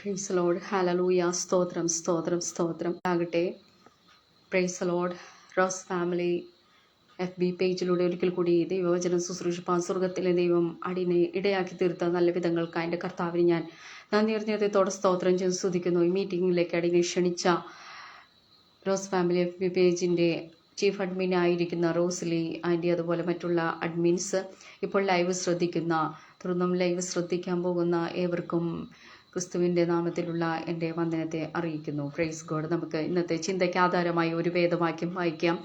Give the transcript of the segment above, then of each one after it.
Price load. Hallelujah. സ്തോത്രം സ്തോത്രം സ്തോത്രം ആകട്ടെ. Praise Lord. Rose family FB പേജിലൂടെ ഒരിക്കൽ കൂടി ദൈവവചനം ശുശ്രൂഷിപ്പാൻ സ്വർഗത്തിലെ ദൈവം അടിനെ ഇടയാക്കി തീർത്ത നല്ല വിധങ്ങൾക്ക് എൻ്റെ കർത്താവിന് ഞാൻ നന്ദി അറിഞ്ഞതോടെ സ്തോത്രം ചെയ്ത് സ്തുതിക്കുന്നു. ഈ മീറ്റിങ്ങിലേക്ക് അടിനെ ക്ഷണിച്ച റോസ് ഫാമിലി FB പേജിൻ്റെ ചീഫ് അഡ്മിൻ ആയിരിക്കുന്ന റോസ്ലി ആൻറ്റി, അതുപോലെ മറ്റുള്ള അഡ്മിൻസ്, ഇപ്പോൾ ലൈവ് ശ്രദ്ധിക്കുന്ന, തുടർന്നും ലൈവ് ശ്രദ്ധിക്കാൻ പോകുന്ന ഏവർക്കും ക്രിസ്തുവിൻ്റെ നാമത്തിലുള്ള എൻ്റെ വന്ദനത്തെ അറിയിക്കുന്നു. Praise God. നമുക്ക് ഇന്നത്തെ ചിന്തയ്ക്ക് ആധാരമായി ഒരു വേദവാക്യം വായിക്കാം.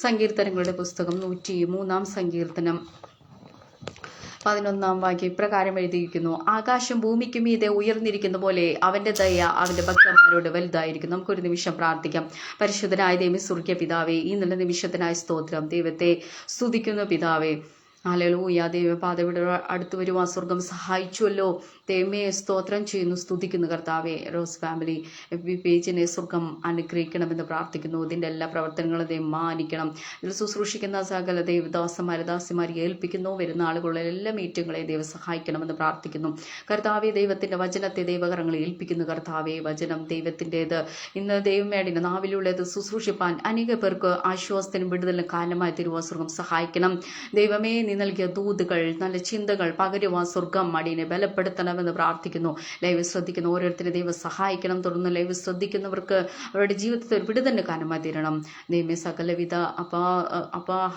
സങ്കീർത്തനങ്ങളുടെ പുസ്തകം 103 സങ്കീർത്തനം 11 വാക്യം ഇപ്രകാരം എഴുതിയിരിക്കുന്നു: ആകാശം ഭൂമിക്ക് മീതെ ഉയർന്നിരിക്കുന്ന പോലെ അവൻ്റെ ദയ അവൻ്റെ ഭക്തന്മാരോട് വലുതായിരിക്കും. നമുക്കൊരു നിമിഷം പ്രാർത്ഥിക്കാം. പരിശുദ്ധനായ ദൈവമേ, സ്വർഗ്ഗീയ പിതാവേ, ഈ നല്ല നിമിഷത്തിനായി സ്തോത്രം. ദൈവത്തെ സ്തുതിക്കുന്നു പിതാവേ. ഹല്ലേലൂയ. ദൈവപാതയുടെ അടുത്ത് വരുവാൻ സ്വർഗം സഹായിച്ചുവല്ലോ. ദൈവമേ, സ്തോത്രം ചെയ്യുന്നു, സ്തുതിക്കുന്നു കർത്താവെ. റോസ് ഫാമിലി FB പേജിനെ സ്വർഗം അനുഗ്രഹിക്കണമെന്ന് പ്രാർത്ഥിക്കുന്നു. ഇതിൻ്റെ എല്ലാ പ്രവർത്തനങ്ങളും ദൈവം മാനിക്കണം. ഇതിൽ ശുശ്രൂഷിക്കുന്ന സകല ദൈവദാസന്മാരെ ദാസിമാരെ ഏൽപ്പിക്കുന്നു. വരുന്ന ആളുകളുടെ എല്ലാ മീറ്റിങ്ങളെയും ദൈവം സഹായിക്കണമെന്ന് പ്രാർത്ഥിക്കുന്നു കർത്താവെ. ദൈവത്തിൻ്റെ വചനത്തെ ദൈവകരങ്ങളെ ഏൽപ്പിക്കുന്നു കർത്താവെ. വചനം ദൈവത്തിൻ്റേത്. ഇന്ന് ദൈവമേടിന് നാവിലുള്ളത് ശുശ്രൂഷിപ്പാൻ അനേക പേർക്ക് ആശ്വാസത്തിനും വിടുതലിനും കാരണമായി തരുവാൻ സ്വർഗം സഹായിക്കണം. ദൈവമേ, നീ നൽകിയ ദൂതുകൾ, നല്ല ചിന്തകൾ പകരുവാൻ സ്വർഗം അടിയനെ ബലപ്പെടുത്തണമെന്ന് പ്രാർത്ഥിക്കുന്നു. ലൈവ് ശ്രദ്ധിക്കുന്ന ഓരോരുത്തരെ ദൈവം സഹായിക്കണം. തുടർന്ന് ലൈവ് ശ്രദ്ധിക്കുന്നവർക്ക് അവരുടെ ജീവിതത്തിൽ ഒരു വിടുതലിന് കാരണമായി തീരണം. ദൈവമേ, സകലവിധ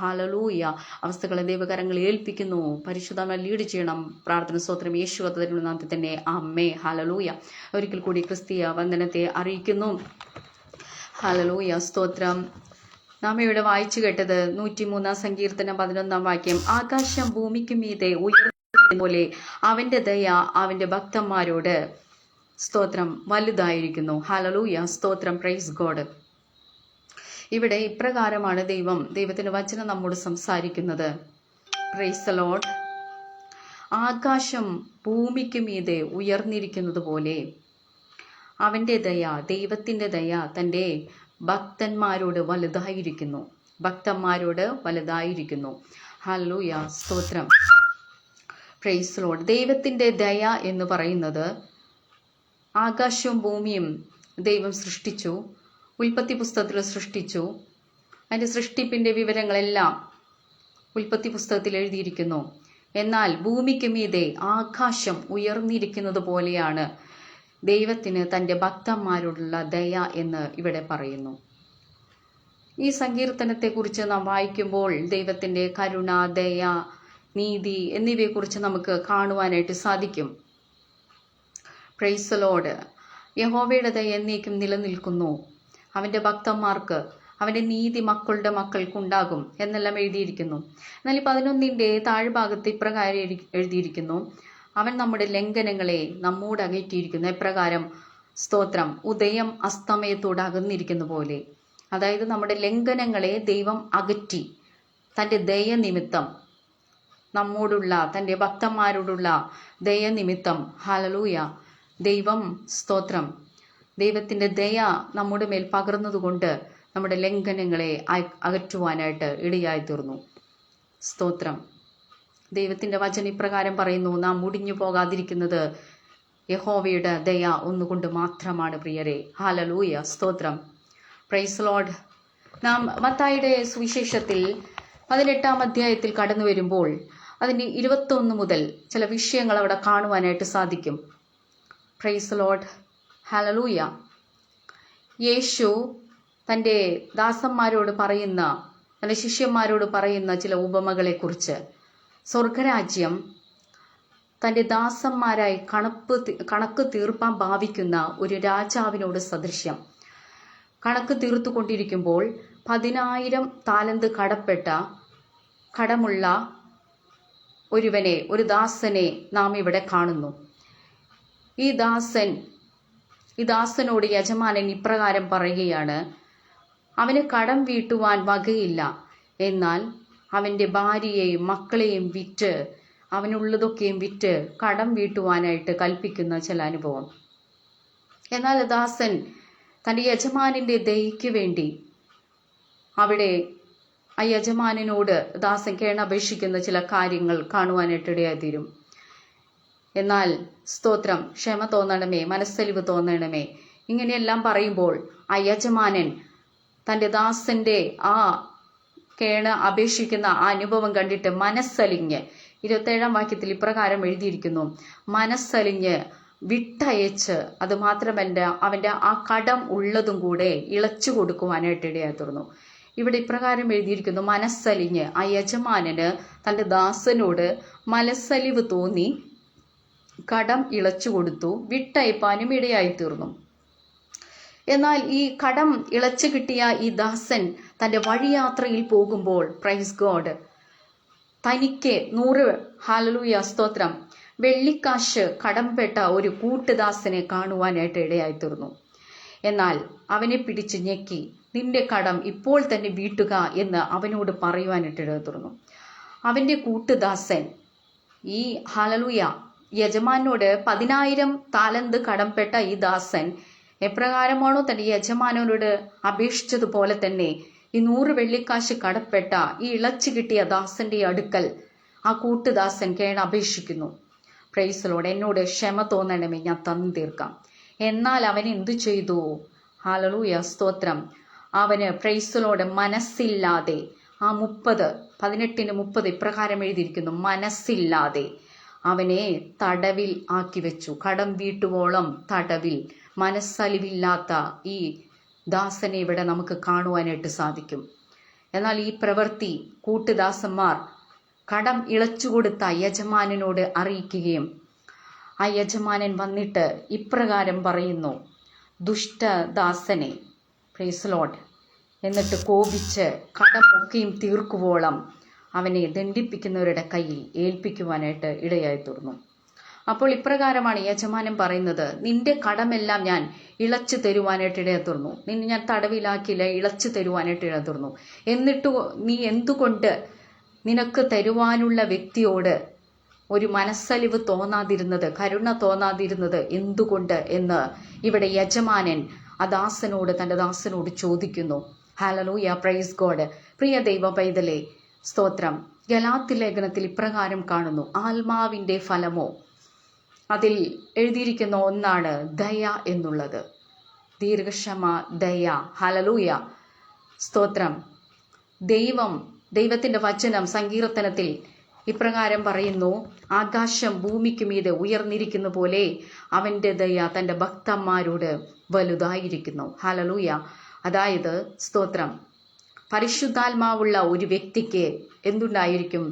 ഹല്ലേലൂയ അവസ്ഥകളെ ദൈവകരങ്ങളിൽ ഏൽപ്പിക്കുന്നു. പരിശുദ്ധമായി ലീഡ് ചെയ്യണം. പ്രാർത്ഥന സ്തോത്രം യേശുവിന്റെ നാമത്തിൽ തന്നെ ആമേൻ. ഹല്ലേലൂയ. ഒരിക്കൽ കൂടി ക്രിസ്തീയ വന്ദനത്തെ അറിയിക്കുന്നു. ഹല്ലേലൂയ. സ്തോത്രം. നാം ഇവിടെ വായിച്ചു കേട്ടത് 103 സങ്കീർത്തനം 11 വാക്യം. ആകാശം ഭൂമിക്ക് മീതെ ഉയർന്ന പോലെ അവന്റെ ദയ അവന്റെ ഭക്തന്മാരോട് സ്തോത്രം വലുതായിരിക്കുന്നു. ഹല്ലേലൂയ. സ്തോത്രം. Praise God. ഇവിടെ ഇപ്രകാരമാണ് ദൈവത്തിന്റെ വചനം നമ്മോട് സംസാരിക്കുന്നത്. Praise the Lord. ആകാശം ഭൂമിക്ക് മീതെ ഉയർന്നിരിക്കുന്നത് പോലെ അവന്റെ ദയ, ദൈവത്തിന്റെ ദയ തൻ്റെ ഭക്തന്മാരോട് വലുതായിരിക്കുന്നു. ഭക്തന്മാരോട് വലുതായിരിക്കുന്നു. ഹല്ലേലൂയ. സ്തോത്രം. Praise Lord. ദൈവത്തിൻ്റെ ദയ എന്ന് പറയുന്നത് ആകാശവും ഭൂമിയും ദൈവം സൃഷ്ടിച്ചു. ഉൽപ്പത്തി പുസ്തകത്തിൽ സൃഷ്ടിച്ചു. അതിൻ്റെ സൃഷ്ടിപ്പിൻ്റെ വിവരങ്ങളെല്ലാം ഉൽപ്പത്തി പുസ്തകത്തിൽ എഴുതിയിരിക്കുന്നു. എന്നാൽ ഭൂമിക്ക് മീതെ ആകാശം ഉയർന്നിരിക്കുന്നത് പോലെയാണ് ദൈവത്തിന് തൻ്റെ ഭക്തന്മാരോടുള്ള ദയ എന്ന് ഇവിടെ പറയുന്നു. ഈ സങ്കീർത്തനത്തെക്കുറിച്ച് നാം വായിക്കുമ്പോൾ ദൈവത്തിൻ്റെ കരുണ, ദയ, നീതി എന്നിവയെക്കുറിച്ച് നമുക്ക് കാണുവാനായിട്ട് സാധിക്കും. Praise the Lord. യഹോവയുടെ ദയ എന്നേക്കും നിലനിൽക്കുന്നു. അവൻ്റെ ഭക്തന്മാർക്ക് അവൻ്റെ നീതി മക്കളുടെ മക്കൾക്കുണ്ടാകും എന്നെല്ലാം എഴുതിയിരിക്കുന്നു. എന്നാൽ 11ന്റെ താഴ്ഭാഗത്ത് ഇപ്രകാരം എഴുതിയിരിക്കുന്നു: അവൻ നമ്മുടെ ലംഘനങ്ങളെ നമ്മോട് അകറ്റിയിരിക്കുന്നു. എപ്രകാരം? സ്തോത്രം. ഉദയം അസ്തമയത്തോട് അകന്നിരിക്കുന്ന പോലെ. അതായത് നമ്മുടെ ലംഘനങ്ങളെ ദൈവം അകറ്റി തൻ്റെ ദയനിമിത്തം, നമ്മോടുള്ള തൻ്റെ ഭക്തന്മാരോടുള്ള ദയനിമിത്തം. ഹല്ലേലൂയ. ദൈവം സ്തോത്രം. ദൈവത്തിൻ്റെ ദയ നമ്മുടെ മേൽ പകർന്നതുകൊണ്ട് നമ്മുടെ ലംഘനങ്ങളെ അകറ്റുവാനായിട്ട് ഇടയായി തീർന്നു. സ്തോത്രം. ദൈവത്തിൻ്റെ വചനം ഇപ്രകാരം പറയുന്നു: നാം മുടിഞ്ഞു പോകാതിരിക്കുന്നത് യഹോവയുടെ ദയ ഒന്നുകൊണ്ട് മാത്രമാണ് പ്രിയരെ. ഹല്ലേലൂയ. സ്തോത്രം. Praise Lord. നാം മത്തായിയുടെ സുവിശേഷത്തിൽ 18 അധ്യായത്തിൽ കടന്നു വരുമ്പോൾ അതിൻ്റെ 21 മുതൽ ചില വിഷയങ്ങൾ അവിടെ കാണുവാനായിട്ട് സാധിക്കും. Praise Lord. ഹല്ലേലൂയ. യേശു തൻ്റെ ദാസന്മാരോട് പറയുന്ന, തൻ്റെ ശിഷ്യന്മാരോട് പറയുന്ന ചില ഉപമകളെക്കുറിച്ച്, സ്വർഗരാജ്യം തൻ്റെ ദാസന്മാരായി കണക്ക് തീർപ്പാൻ ഭാവിക്കുന്ന ഒരു രാജാവിനോട് സദൃശ്യം. കണക്ക് തീർത്തുകൊണ്ടിരിക്കുമ്പോൾ 10,000 താലന്ത് കടമുള്ള ഒരുവനെ, ഒരു ദാസനെ നാം ഇവിടെ കാണുന്നു. ഈ ദാസനോട് യജമാനൻ ഇപ്രകാരം പറയുകയാണ്: അവന് കടം വീട്ടുവാൻ വകയില്ല, എന്നാൽ അവൻ്റെ ഭാര്യയെയും മക്കളെയും വിറ്റ്, അവനുള്ളതൊക്കെയും വിറ്റ് കടം വീട്ടുവാനായിട്ട് കൽപ്പിക്കുന്ന ചില അനുഭവം. എന്നാൽ ദാസൻ തൻ്റെ യജമാനിൻ്റെ ദയയ്ക്ക് വേണ്ടി അവിടെ ആ യജമാനോട് ദാസൻ കേണപേക്ഷിക്കുന്ന ചില കാര്യങ്ങൾ കാണുവാനായിട്ട് ഇടയായി തീരും. എന്നാൽ സ്തോത്രം, ക്ഷമ തോന്നണമേ, മനസ്സലിവ് തോന്നണമേ, ഇങ്ങനെയെല്ലാം പറയുമ്പോൾ ആ യജമാനൻ തൻ്റെ ദാസന്റെ ആ അപേക്ഷിക്കുന്ന ആ അനുഭവം കണ്ടിട്ട് മനസ്സലിഞ്ഞ് 27-ാം വാക്യത്തിൽ ഇപ്രകാരം എഴുതിയിരിക്കുന്നു, മനസ്സലിഞ്ഞ് വിട്ടയച്ച്, അത് മാത്രമല്ല അവന്റെ ആ കടം ഉള്ളതും കൂടെ ഇളച്ചു കൊടുക്കുവാനായിട്ട് ഇടയായി തീർന്നു. ഇവിടെ ഇപ്രകാരം എഴുതിയിരിക്കുന്നു, മനസ്സലിഞ്ഞ് ആ യജമാനന് തന്റെ ദാസനോട് മനസ്സലിവ് തോന്നി കടം ഇളച്ചു കൊടുത്തു, വിട്ടയപ്പാനും ഇടയായി തീർന്നു. എന്നാൽ ഈ കടം ഇളച്ചു കിട്ടിയ ഈ ദാസൻ തന്റെ വഴിയാത്രയിൽ പോകുമ്പോൾ, പ്രൈസ് ഗോഡ്, തനിക്ക് 100 ഹല്ലേലൂയ സ്തോത്രം വെള്ളിക്കാശ് കടംപെട്ട ഒരു കൂട്ടുദാസനെ കാണുവാനായിട്ട് ഇടയായി തീർന്നു. എന്നാൽ അവനെ പിടിച്ച് ഞെക്കി, നിന്റെ കടം ഇപ്പോൾ തന്നെ വീട്ടുക എന്ന് അവനോട് പറയുവാനായിട്ട് ഇടയായി തീർന്നു. അവന്റെ കൂട്ടുദാസൻ ഈ ഹല്ലേലൂയ യജമാനോട് 10,000 താലന്ത് കടംപെട്ട ഈ ദാസൻ എപ്രകാരമാണോ തന്റെ യജമാനോട് അപേക്ഷിച്ചതുപോലെ തന്നെ ഈ 100 വെള്ളിക്കാശ് കടപ്പെട്ട ഈ ഇളച്ചു കിട്ടിയ ദാസന്റെ അടുക്കൽ ആ കൂട്ടുദാസൻ അപേക്ഷിക്കുന്നു. പ്രൈസലോട്, എന്നോട് ക്ഷമ തോന്നണമേ, ഞാൻ തന്നു തീർക്കാം. എന്നാൽ അവൻ എന്തു ചെയ്തു? ഹല്ലേലൂയ സ്തോത്രം, അവന് പ്രൈസലോട് മനസ്സില്ലാതെ ആ 18:30 ഇപ്രകാരം എഴുതിയിരിക്കുന്നു, മനസ്സില്ലാതെ അവനെ തടവിൽ ആക്കി വെച്ചു. കടം വീട്ടുവോളം തടവിൽ. മനസ്സലിവില്ലാത്ത ഈ ദാസനെ ഇവിടെ നമുക്ക് കാണുവാനായിട്ട് സാധിക്കും. എന്നാൽ ഈ പ്രവൃത്തി കൂട്ടുദാസന്മാർ കടം ഇളച്ചുകൊടുത്ത യജമാനനോട് അറിയിക്കുകയും ആ യജമാനൻ വന്നിട്ട് ഇപ്രകാരം പറയുന്നു, ദുഷ്ടദാസനെ, പ്രൈസ് ലോർഡ്, എന്നിട്ട് കോപിച്ച് കടമൊക്കെയും തീർക്കുവോളം അവനെ ദണ്ഡിപ്പിക്കുന്നവരുടെ കയ്യിൽ ഏൽപ്പിക്കുവാനായിട്ട് ഇടയായി തീർന്നു. അപ്പോൾ ഇപ്രകാരമാണ് യജമാനൻ പറയുന്നത്, നിന്റെ കടമെല്ലാം ഞാൻ ഇളച്ചു തരുവാനായിട്ട് ഇടയായി തീർന്നു. നിന്നെ ഞാൻ തടവിലാക്കിയില്ല, ഇളച്ചു തരുവാനായിട്ട് ഇടയായി തീർന്നു. എന്നിട്ട് നീ എന്തുകൊണ്ട് നിനക്ക് തരുവാനുള്ള വ്യക്തിയോട് ഒരു മനസ്സലിവ് തോന്നാതിരുന്നത്, കരുണ തോന്നാതിരുന്നത് എന്തുകൊണ്ട് എന്ന് ഇവിടെ യജമാനൻ ആ ദാസനോട്, തന്റെ ദാസനോട് ചോദിക്കുന്നു. Hallelujah, praise God. പ്രിയ ദൈവ പൈതലേ സ്തോത്രം, ഗലാത്യ ലേഖനത്തിൽ ഇപ്രകാരം കാണുന്നു, ആത്മാവിന്റെ ഫലമോ, അതിൽ എഴുതിയിരിക്കുന്ന ഒന്നാണ് ദയ എന്നുള്ളത്. ദീർഘക്ഷമ, ദയ. ഹല്ലേലൂയ സ്തോത്രം. ദൈവത്തിന്റെ വചനം സങ്കീർത്തനത്തിൽ ഇപ്രകാരം പറയുന്നു, ആകാശം ഭൂമിക്ക് മീതെ ഉയർന്നിരിക്കുന്ന പോലെ അവന്റെ ദയ തന്റെ ഭക്തന്മാരോട് വലുതായിരിക്കുന്നു. ഹല്ലേലൂയ. അതായത് സ്തോത്രം, പരിശുദ്ധാത്മാവുള്ള ഒരു വ്യക്തിക്ക് എന്തുണ്ടായിരിക്കും?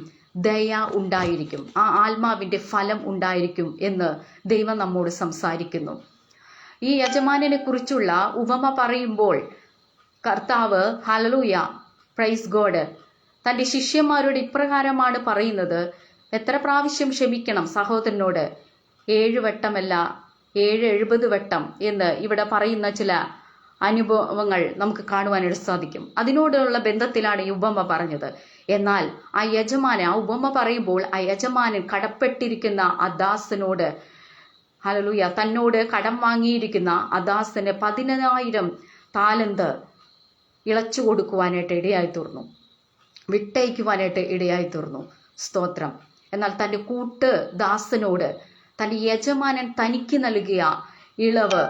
ദയ ഉണ്ടായിരിക്കും. ആ ആത്മാവിന്റെ ഫലം ഉണ്ടായിരിക്കും എന്ന് ദൈവം നമ്മോട് സംസാരിക്കുന്നു. ഈ യജമാനനെ കുറിച്ചുള്ള ഉപമ പറയുമ്പോൾ കർത്താവ്, ഹല്ലേലൂയ പ്രൈസ് ഗോഡ്, തന്റെ ശിഷ്യന്മാരോട് ഇപ്രകാരമാണ് പറയുന്നത്, എത്ര പ്രാവശ്യം ക്ഷമിക്കണം സഹോദരനോട്? 7 വട്ടമല്ല 70 വട്ടം എന്ന് ഇവിടെ പറയുന്ന ചില അനുഭവങ്ങൾ നമുക്ക് കാണുവാനായിട്ട് സാധിക്കും. അതിനോടുള്ള ബന്ധത്തിലാണ് ഈ ഉപമ പറഞ്ഞത്. എന്നാൽ ആ യജമാനൻ, ആ ഉപമ പറയുമ്പോൾ ആ യജമാനൻ കടപ്പെട്ടിരിക്കുന്ന ആ ദാസനോട്, ഹല്ലേലൂയ, തന്നോട് കടം വാങ്ങിയിരിക്കുന്ന ആ ദാസന് 10,000 താലന്ത് ഇളച്ചു കൊടുക്കുവാനായിട്ട് ഇടയായി തീർന്നു, വിട്ടയക്കുവാനായിട്ട് ഇടയായി തീർന്നു. സ്തോത്രം. എന്നാൽ തന്റെ കൂട്ട് ദാസനോട് തന്റെ യജമാനൻ തനിക്ക് നൽകിയ ഇളവ്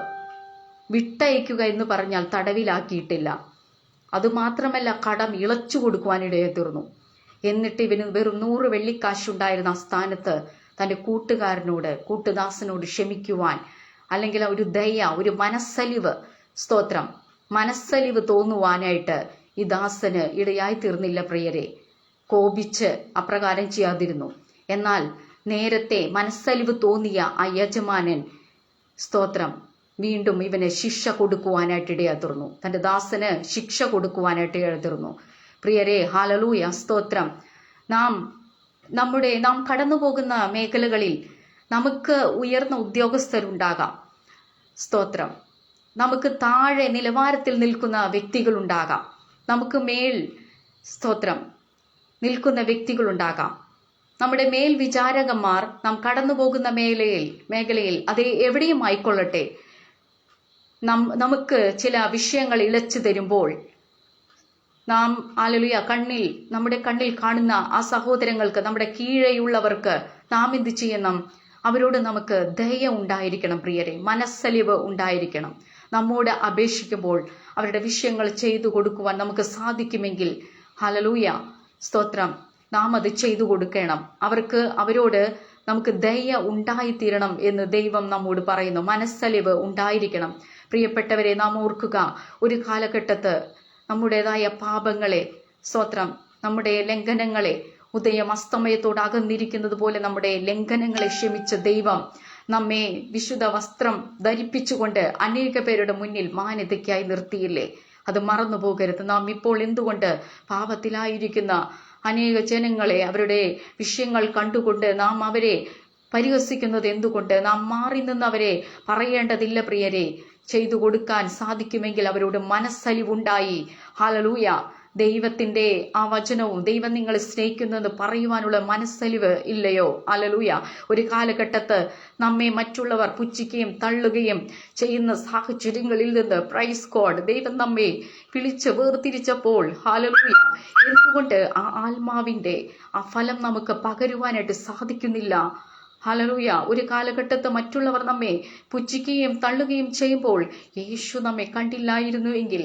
വിട്ടയക്കുക എന്ന് പറഞ്ഞാൽ തടവിലാക്കിയിട്ടില്ല. അതുമാത്രമല്ല, കടം ഇളച്ചു കൊടുക്കുവാനിടയായി തീർന്നു. എന്നിട്ട് ഇവന് വെറും 100 വെള്ളിക്കാശുണ്ടായിരുന്ന ആ സ്ഥാനത്ത് തന്റെ കൂട്ടുദാസനോട് ക്ഷമിക്കുവാൻ, അല്ലെങ്കിൽ ഒരു ദയ, ഒരു മനസ്സലിവ്, സ്തോത്രം, മനസ്സലിവ് തോന്നുവാനായിട്ട് ഈ ദാസന് ഇടയായി തീർന്നില്ല. പ്രിയരെ, കോപിച്ച് അപ്രകാരം ചെയ്യാതിരുന്നു. എന്നാൽ നേരത്തെ മനസ്സലിവ് തോന്നിയ ആ യജമാനൻ, സ്തോത്രം, വീണ്ടും ഇവന് ശിക്ഷ കൊടുക്കുവാനായിട്ട് ഇടയായി തീർന്നു. തന്റെ ദാസന് ശിക്ഷ കൊടുക്കുവാനായിട്ട് ഇടയായി തീർന്നു. പ്രിയരെ, ഹല്ലേലൂയ സ്തോത്രം. നാം കടന്നു പോകുന്ന മേഖലകളിൽ നമുക്ക് ഉയർന്ന ഉദ്യോഗസ്ഥരുണ്ടാകാം, സ്തോത്രം. നമുക്ക് താഴെ നിലവാരത്തിൽ നിൽക്കുന്ന വ്യക്തികളുണ്ടാകാം, നമുക്ക് മേൽ, സ്തോത്രം, നിൽക്കുന്ന വ്യക്തികളുണ്ടാകാം. നമ്മുടെ മേൽ വിചാരകന്മാർ നാം കടന്നു പോകുന്ന മേഖലയിൽ അത് എവിടെയും ആയിക്കൊള്ളട്ടെ, നമുക്ക് ചില വിഷയങ്ങൾ ഇളച്ചു തരുമ്പോൾ നാം, ഹല്ലേലൂയ, നമ്മുടെ കണ്ണിൽ കാണുന്ന ആ സഹോദരങ്ങൾക്ക്, നമ്മുടെ കീഴെയുള്ളവർക്ക് നാം എന്ത് ചെയ്യണം? അവരോട് നമുക്ക് ദയ ഉണ്ടായിരിക്കണം പ്രിയരെ, മനസ്സലിവ് ഉണ്ടായിരിക്കണം. നമ്മോട് അപേക്ഷിക്കുമ്പോൾ അവരുടെ വിഷയങ്ങൾ ചെയ്തു കൊടുക്കുവാൻ നമുക്ക് സാധിക്കുമെങ്കിൽ ഹല്ലേലൂയ സ്തോത്രം, നാം അത് ചെയ്തു കൊടുക്കണം. അവരോട് നമുക്ക് ദയ ഉണ്ടായിത്തീരണം എന്ന് ദൈവം നമ്മോട് പറയുന്നു. മനസ്സലിവ് ഉണ്ടായിരിക്കണം. പ്രിയപ്പെട്ടവരെ, നാം ഓർക്കുക, ഒരു കാലഘട്ടത്ത് നമ്മുടേതായ പാപങ്ങളെ സ്തോത്രം, നമ്മുടെ ലംഘനങ്ങളെ ഉദയം അസ്തമയത്തോട് അകന്നിരിക്കുന്നത് പോലെ നമ്മുടെ ലംഘനങ്ങളെ ക്ഷമിച്ച ദൈവം നമ്മെ വിശുദ്ധ വസ്ത്രം ധരിപ്പിച്ചുകൊണ്ട് അനേക പേരുടെ മുന്നിൽ മാന്യതയ്ക്കായി നിർത്തിയില്ലേ? അത് മറന്നു പോകരുത്. നാം ഇപ്പോൾ എന്തുകൊണ്ട് പാപത്തിലായിരിക്കുന്ന അനേക ജനങ്ങളെ, അവരുടെ വിഷയങ്ങൾ കണ്ടുകൊണ്ട് നാം അവരെ പരിഹസിക്കുന്നത് എന്തുകൊണ്ട്? നാം മാറി നിന്ന് അവരെ പറയേണ്ടതില്ല പ്രിയരെ. ചെയ്തു കൊടുക്കാൻ സാധിക്കുമെങ്കിൽ അവരോട് മനസ്സലിവുണ്ടായി ഹല്ലേലൂയ ദൈവത്തിന്റെ ആ വചനവും ദൈവം നിങ്ങളെ സ്നേഹിക്കുന്നെന്ന് പറയുവാനുള്ള മനസ്സലിവ് ഇല്ലയോ? ഹല്ലേലൂയ. ഒരു കാലഘട്ടത്ത് നമ്മെ മറ്റുള്ളവർ പുച്ഛിക്കുകയും തള്ളുകയും ചെയ്യുന്ന സാഹചര്യങ്ങളിൽ നിന്ന് പ്രൈസ് ഗോഡ് ദൈവം നമ്മെ വിളിച്ച് വേർതിരിച്ചപ്പോൾ ഹല്ലേലൂയ എന്തുകൊണ്ട് ആ ആത്മാവിന്റെ ആ ഫലം നമുക്ക് പകരുവാനായിട്ട് സാധിക്കുന്നില്ല? ഹല്ലേലൂയ. ഒരു കാലഘട്ടത്ത് മറ്റുള്ളവർ നമ്മെ പുച്ഛിക്കുകയും തള്ളുകയും ചെയ്യുമ്പോൾ യേശു നമ്മെ കണ്ടില്ലായിരുന്നുവെങ്കിൽ,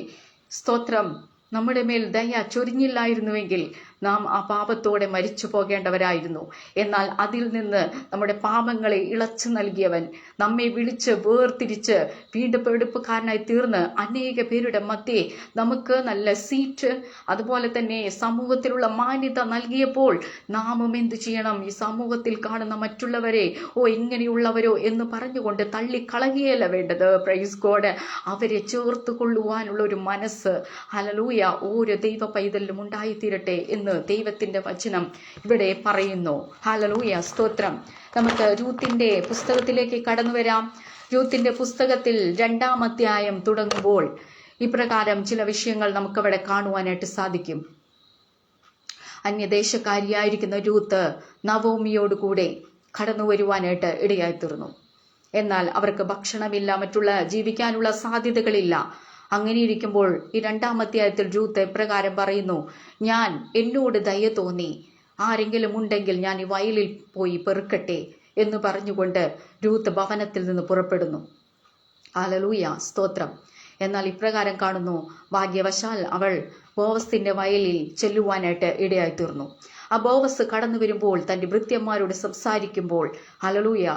സ്തോത്രം, നമ്മുടെ മേൽ ദയ ചൊരിഞ്ഞില്ലായിരുന്നുവെങ്കിൽ നാം ആ പാപത്തോടെ മരിച്ചു പോകേണ്ടവരായിരുന്നു. എന്നാൽ അതിൽ നിന്ന് നമ്മുടെ പാപങ്ങളെ ഇളച്ചു നൽകിയവൻ നമ്മെ വിളിച്ച് വേർതിരിച്ച് വീണ്ടെടുപ്പുകാരനായി തീർന്ന് അനേക പേരുടെ മധ്യേ നമുക്ക് നല്ല സീറ്റ്, അതുപോലെ തന്നെ സമൂഹത്തിലുള്ള മാന്യത നൽകിയപ്പോൾ നാമും എന്തു ചെയ്യണം? ഈ സമൂഹത്തിൽ കാണുന്ന മറ്റുള്ളവരെ ഇങ്ങനെയുള്ളവരോ എന്ന് പറഞ്ഞുകൊണ്ട് തള്ളിക്കളയുകയല്ല വേണ്ടത്. Praise God. അവരെ ചേർത്ത് കൊള്ളുവാനുള്ള ഒരു മനസ്സ് ഹല്ലേലൂയ ഓരോ ദൈവ പൈതലിലും ഉണ്ടായിത്തീരട്ടെ എന്ന് ദൈവത്തിന്റെ വചനം ഇവിടെ പറയുന്നു. ഹല്ലേലൂയ സ്തോത്രം. നമുക്ക് രൂത്തിന്റെ പുസ്തകത്തിലേക്ക് കടന്നു വരാം. രൂത്തിന്റെ പുസ്തകത്തിൽ 2-ാം അധ്യായം തുടങ്ങുമ്പോൾ ഇപ്രകാരം ചില വിഷയങ്ങൾ നമുക്കവിടെ കാണുവാനായിട്ട് സാധിക്കും. അന്യദേശക്കാരിയായിരിക്കുന്ന രൂത്ത് നവോമിയോടുകൂടെ കടന്നു വരുവാനായിട്ട് ഇടയായി തീർന്നു. എന്നാൽ അവർക്ക് ഭക്ഷണമില്ല, മറ്റുള്ള ജീവിക്കാനുള്ള സാധ്യതകളില്ല. അങ്ങനെ ഇരിക്കുമ്പോൾ ഈ 2-ാം അധ്യായത്തിൽ രൂത്ത് എപ്രകാരം പറയുന്നു, എന്നോട് ദയ തോന്നി ആരെങ്കിലും ഉണ്ടെങ്കിൽ ഞാൻ ഈ വയലിൽ പോയി പെറുക്കട്ടെ എന്ന് പറഞ്ഞുകൊണ്ട് രൂത്ത് ഭവനത്തിൽ നിന്ന് പുറപ്പെടുന്നു. ഹല്ലേലൂയ സ്തോത്രം. എന്നാൽ ഇപ്രകാരം കാണുന്നു, ഭാഗ്യവശാൽ അവൾ ബോവസിന്റെ വയലിൽ ചെല്ലുവാനായിട്ട് ഇടയായി തീർന്നു. ആ ബോവസ് കടന്നു വരുമ്പോൾ തന്റെ ഭൃത്യന്മാരോട് സംസാരിക്കുമ്പോൾ ഹല്ലേലൂയ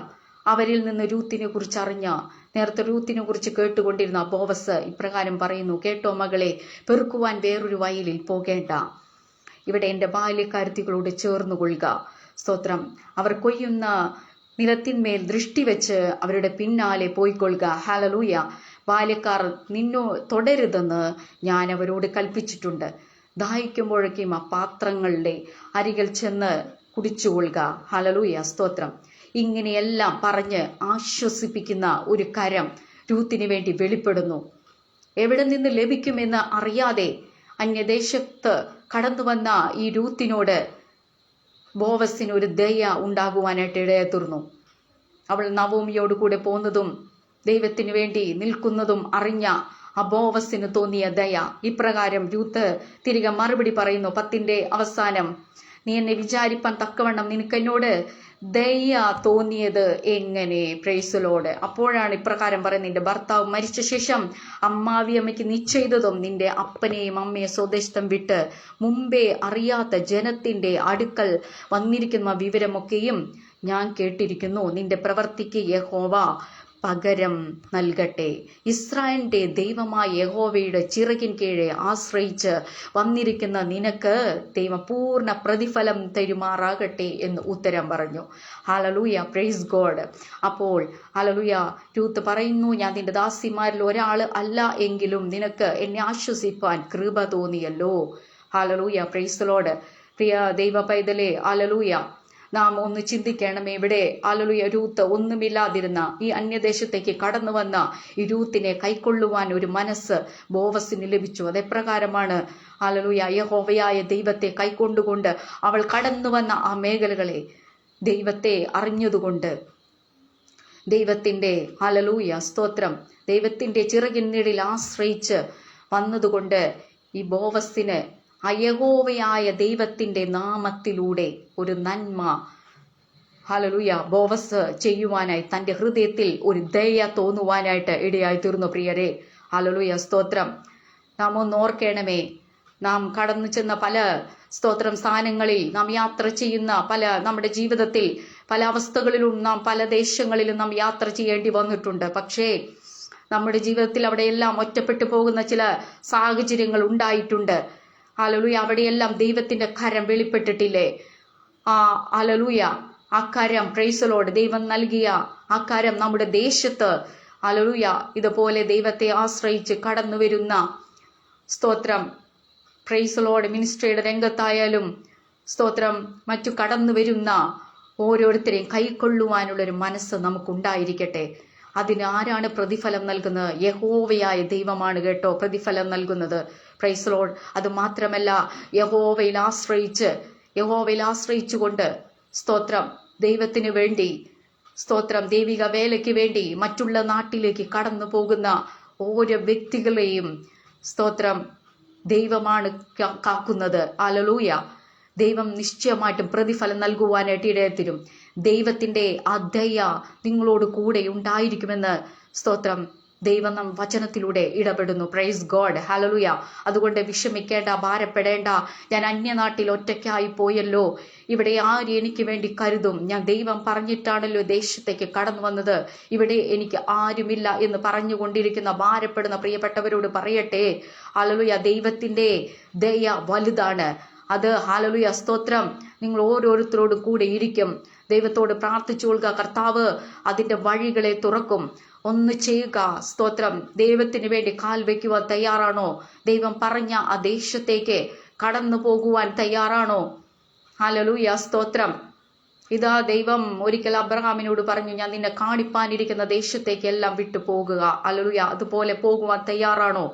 അവരിൽ നിന്ന് രൂത്തിനെ കുറിച്ച് അറിഞ്ഞ, നേരത്തെ രൂത്തിനെ കുറിച്ച് കേട്ടുകൊണ്ടിരുന്ന ബോവസ് ഇപ്രകാരം പറയുന്നു, കേട്ടോ മകളെ, പെറുക്കുവാൻ വേറൊരു വയലിൽ പോകേണ്ട, ഇവിടെ എൻ്റെ ബാല്യക്കാരത്തികളോട് ചേർന്നു കൊള്ളുക. സ്തോത്രം. അവർ കൊയ്യുന്ന നിലത്തിന്മേൽ ദൃഷ്ടി വെച്ച് അവരുടെ പിന്നാലെ പോയിക്കൊള്ളുക. ഹല്ലേലൂയ. ബാല്യക്കാർ നിന്നോ തൊടരുതെന്ന് ഞാൻ അവരോട് കൽപ്പിച്ചിട്ടുണ്ട്. ദാഹിക്കുമ്പോഴേക്കും ആ പാത്രങ്ങളുടെ അരികിൽ ചെന്ന് കുടിച്ചുകൊള്ളുക. ഹല്ലേലൂയ സ്തോത്രം. ഇങ്ങനെയെല്ലാം പറഞ്ഞ് ആശ്വസിപ്പിക്കുന്ന ഒരു കരം രൂത്തിന് വേണ്ടി വെളിപ്പെടുന്നു. എവിടെ നിന്ന് ലഭിക്കുമെന്ന് അറിയാതെ അന്യദേശത്ത് കടന്നു വന്ന ഈ രൂത്തിനോട് ബോവസിന് ഒരു ദയ ഉണ്ടാകുവാനായിട്ട് ഇടയാത്തീർന്നു. അവൾ നവോമിയോട് കൂടെ പോകുന്നതും ദൈവത്തിന് വേണ്ടി നിൽക്കുന്നതും അറിഞ്ഞ ആ ബോവസിന് തോന്നിയ ദയ. ഇപ്രകാരം രൂത്ത് തിരികെ മറുപടി പറയുന്നു. 10-ന്റെ അവസാനം, നീ എന്നെ വിചാരിപ്പാൻ തക്കവണ്ണം നിനക്കെന്നോട് ദയ തോന്നിയത് എങ്ങനെ? Praise Lord. അപ്പോഴാണ് ഇപ്രകാരം പറയുന്നത്, നിന്റെ ഭർത്താവ് മരിച്ച ശേഷം അമ്മാവിയമ്മയ്ക്ക് നീ ചെയ്തതും നിന്റെ അപ്പനെയും അമ്മയെ സ്വദേശം വിട്ട് മുമ്പേ അറിയാത്ത ജനത്തിന്റെ അടുക്കൽ വന്നിരിക്കുന്ന വിവരമൊക്കെയും ഞാൻ കേട്ടിരിക്കുന്നു. നിന്റെ പ്രവർത്തിക്ക് യഹോവ പകരം നൽകട്ടെ. ഇസ്രായേലിന്റെ ദൈവമായ യഹോവയുടെ ചിറകിൻ കീഴെ ആശ്രയിച്ച് വന്നിരിക്കുന്ന നിനക്ക് ദൈവം പൂർണ്ണ പ്രതിഫലം തരുമാറാകട്ടെ എന്ന് ഉത്തരം പറഞ്ഞു. Hallelujah praise God. അപ്പോൾ ഹല്ലേലൂയ രൂത്ത് പറയുന്നു, ഞാൻ നിന്റെ ദാസിമാരിൽ ഒരാൾ അല്ല എങ്കിലും നിനക്ക് എന്നെ ആശ്വസിപ്പാൻ കൃപ തോന്നിയല്ലോ. Hallelujah praise Lord. പ്രിയ ദൈവ പൈതലേ, ഹല്ലേലൂയ നാം ഒന്ന് ചിന്തിക്കണമേ. ഇവിടെ ഹല്ലേലൂയ രൂത്ത് ഒന്നുമില്ലാതിരുന്ന ഈ അന്യദേശത്തേക്ക് കടന്നു വന്ന ഈ രൂത്തിനെ കൈക്കൊള്ളുവാൻ ഒരു മനസ്സ് ബോവസിന് ലഭിച്ചു. അതെപ്രകാരമാണ് ഹല്ലേലൂയ യഹോവയായ ദൈവത്തെ കൈക്കൊണ്ടുകൊണ്ട് അവൾ കടന്നു വന്ന ആ മേഖലകളെ ദൈവത്തെ അറിഞ്ഞതുകൊണ്ട്, ദൈവത്തിന്റെ ഹല്ലേലൂയ സ്തോത്രം, ദൈവത്തിന്റെ ചിറകിനിടയിൽ ആശ്രയിച്ച് വന്നതുകൊണ്ട് ഈ ബോവസിന് യഹോവയായ ദൈവത്തിന്റെ നാമത്തിലൂടെ ഒരു നന്മ ഹല്ലേലൂയ ബോവസ് ചെയ്യുവാനായി തൻ്റെ ഹൃദയത്തിൽ ഒരു ദയ തോന്നുവാനായിട്ട് ഇടയായി തീർന്നു പ്രിയരെ. ഹല്ലേലൂയ സ്തോത്രം. നാം ഒന്ന് ഓർക്കണമേ, നാം കടന്നു ചെന്ന പല സ്തോത്രം സ്ഥാനങ്ങളിൽ, നാം യാത്ര ചെയ്യുന്ന നമ്മുടെ ജീവിതത്തിൽ പല അവസ്ഥകളിലും നാം പല ദേശങ്ങളിലും നാം യാത്ര ചെയ്യേണ്ടി വന്നിട്ടുണ്ട്. പക്ഷേ നമ്മുടെ ജീവിതത്തിൽ അവിടെയെല്ലാം ഒറ്റപ്പെട്ടു പോകുന്ന ചില സാഹചര്യങ്ങൾ ഉണ്ടായിട്ടുണ്ട്. ഹല്ലേലൂയ അവിടെയെല്ലാം ദൈവത്തിന്റെ കരം വെളിപ്പെട്ടിട്ടില്ലേ? ഹല്ലേലൂയ ആ കരം, പ്രൈസ് ദി ലോർഡ്, ദൈവം നൽകിയ ആ കരം നമ്മുടെ ദേശത്ത് ഹല്ലേലൂയ ഇതുപോലെ ദൈവത്തെ ആശ്രയിച്ച് കടന്നു വരുന്ന സ്തോത്രം, പ്രൈസ് ദി ലോർഡ്, മിനിസ്ട്രിയുടെ രംഗത്തായാലും സ്തോത്രം മറ്റു കടന്നു വരുന്ന ഓരോരുത്തരെയും കൈക്കൊള്ളുവാനുള്ളൊരു മനസ്സ് നമുക്കുണ്ടായിരിക്കട്ടെ. അതിന് ആരാണ് പ്രതിഫലം നൽകുന്നത്? യഹോവയായ ദൈവമാണ് കേട്ടോ പ്രതിഫലം നൽകുന്നത്. Praise the Lord. അത് മാത്രമല്ല, യഹോവയിൽ ആശ്രയിച്ചുകൊണ്ട് സ്തോത്രം ദൈവത്തിന് വേണ്ടി സ്തോത്രം ദൈവിക വേലയ്ക്ക് വേണ്ടി മറ്റുള്ള നാട്ടിലേക്ക് കടന്നു പോകുന്ന ഓരോ വ്യക്തികളെയും സ്തോത്രം ദൈവമാണ് കാക്കുന്നത്. ഹല്ലേലൂയ. ദൈവം നിശ്ചയമായിട്ടും പ്രതിഫലം നൽകുവാനായിട്ട് ഇടയത്തരും. ദൈവത്തിന്റെ ആ ദയ നിങ്ങളോട് കൂടെ ഉണ്ടായിരിക്കുമെന്ന് സ്തോത്രം ദൈവം വചനത്തിലൂടെ ഇടപെടുന്നു. Praise God. ഹല്ലേലൂയ. അതുകൊണ്ട് വിഷമിക്കേണ്ട, ഭാരപ്പെടേണ്ട. ഞാൻ അന്യനാട്ടിൽ ഒറ്റയ്ക്കായി പോയല്ലോ, ഇവിടെ ആര് എനിക്ക് വേണ്ടി കരുതും? ഞാൻ ദൈവം പറഞ്ഞിട്ടാണല്ലോ ദേശത്തേക്ക് കടന്നു വന്നത്, ഇവിടെ എനിക്ക് ആരുമില്ല എന്ന് പറഞ്ഞുകൊണ്ടിരിക്കുന്ന ഭാരപ്പെടുന്ന പ്രിയപ്പെട്ടവരോട് പറയട്ടെ, ഹല്ലേലൂയ ദൈവത്തിന്റെ ദയ വലുതാണ്. അത് ഹല്ലേലൂയ സ്തോത്രം നിങ്ങൾ ഓരോരുത്തരോട് കൂടെ ഇരിക്കും. ദൈവത്തോട് പ്രാർത്ഥിച്ചു കൊള്ളുക. കർത്താവ് അതിന്റെ വഴികളെ തുറക്കും. ഒന്ന് ചെയ്യുക. സ്തോത്രം ദൈവത്തിന് വേണ്ടി കാൽ വയ്ക്കുവാൻ തയ്യാറാണോ? ദൈവം പറഞ്ഞ ആ ദേശത്തേക്ക് കടന്നു പോകുവാൻ തയ്യാറാണോ? ഹല്ലേലൂയ സ്തോത്രം. ഇതാ ദൈവം ഒരിക്കൽ അബ്രഹാമിനോട് പറഞ്ഞു, ഞാൻ നിന്നെ കാണിപ്പാനിരിക്കുന്ന ദേശത്തേക്ക് എല്ലാം വിട്ടു പോകുക. ഹല്ലേലൂയ. അതുപോലെ പോകുവാൻ തയ്യാറാണോ?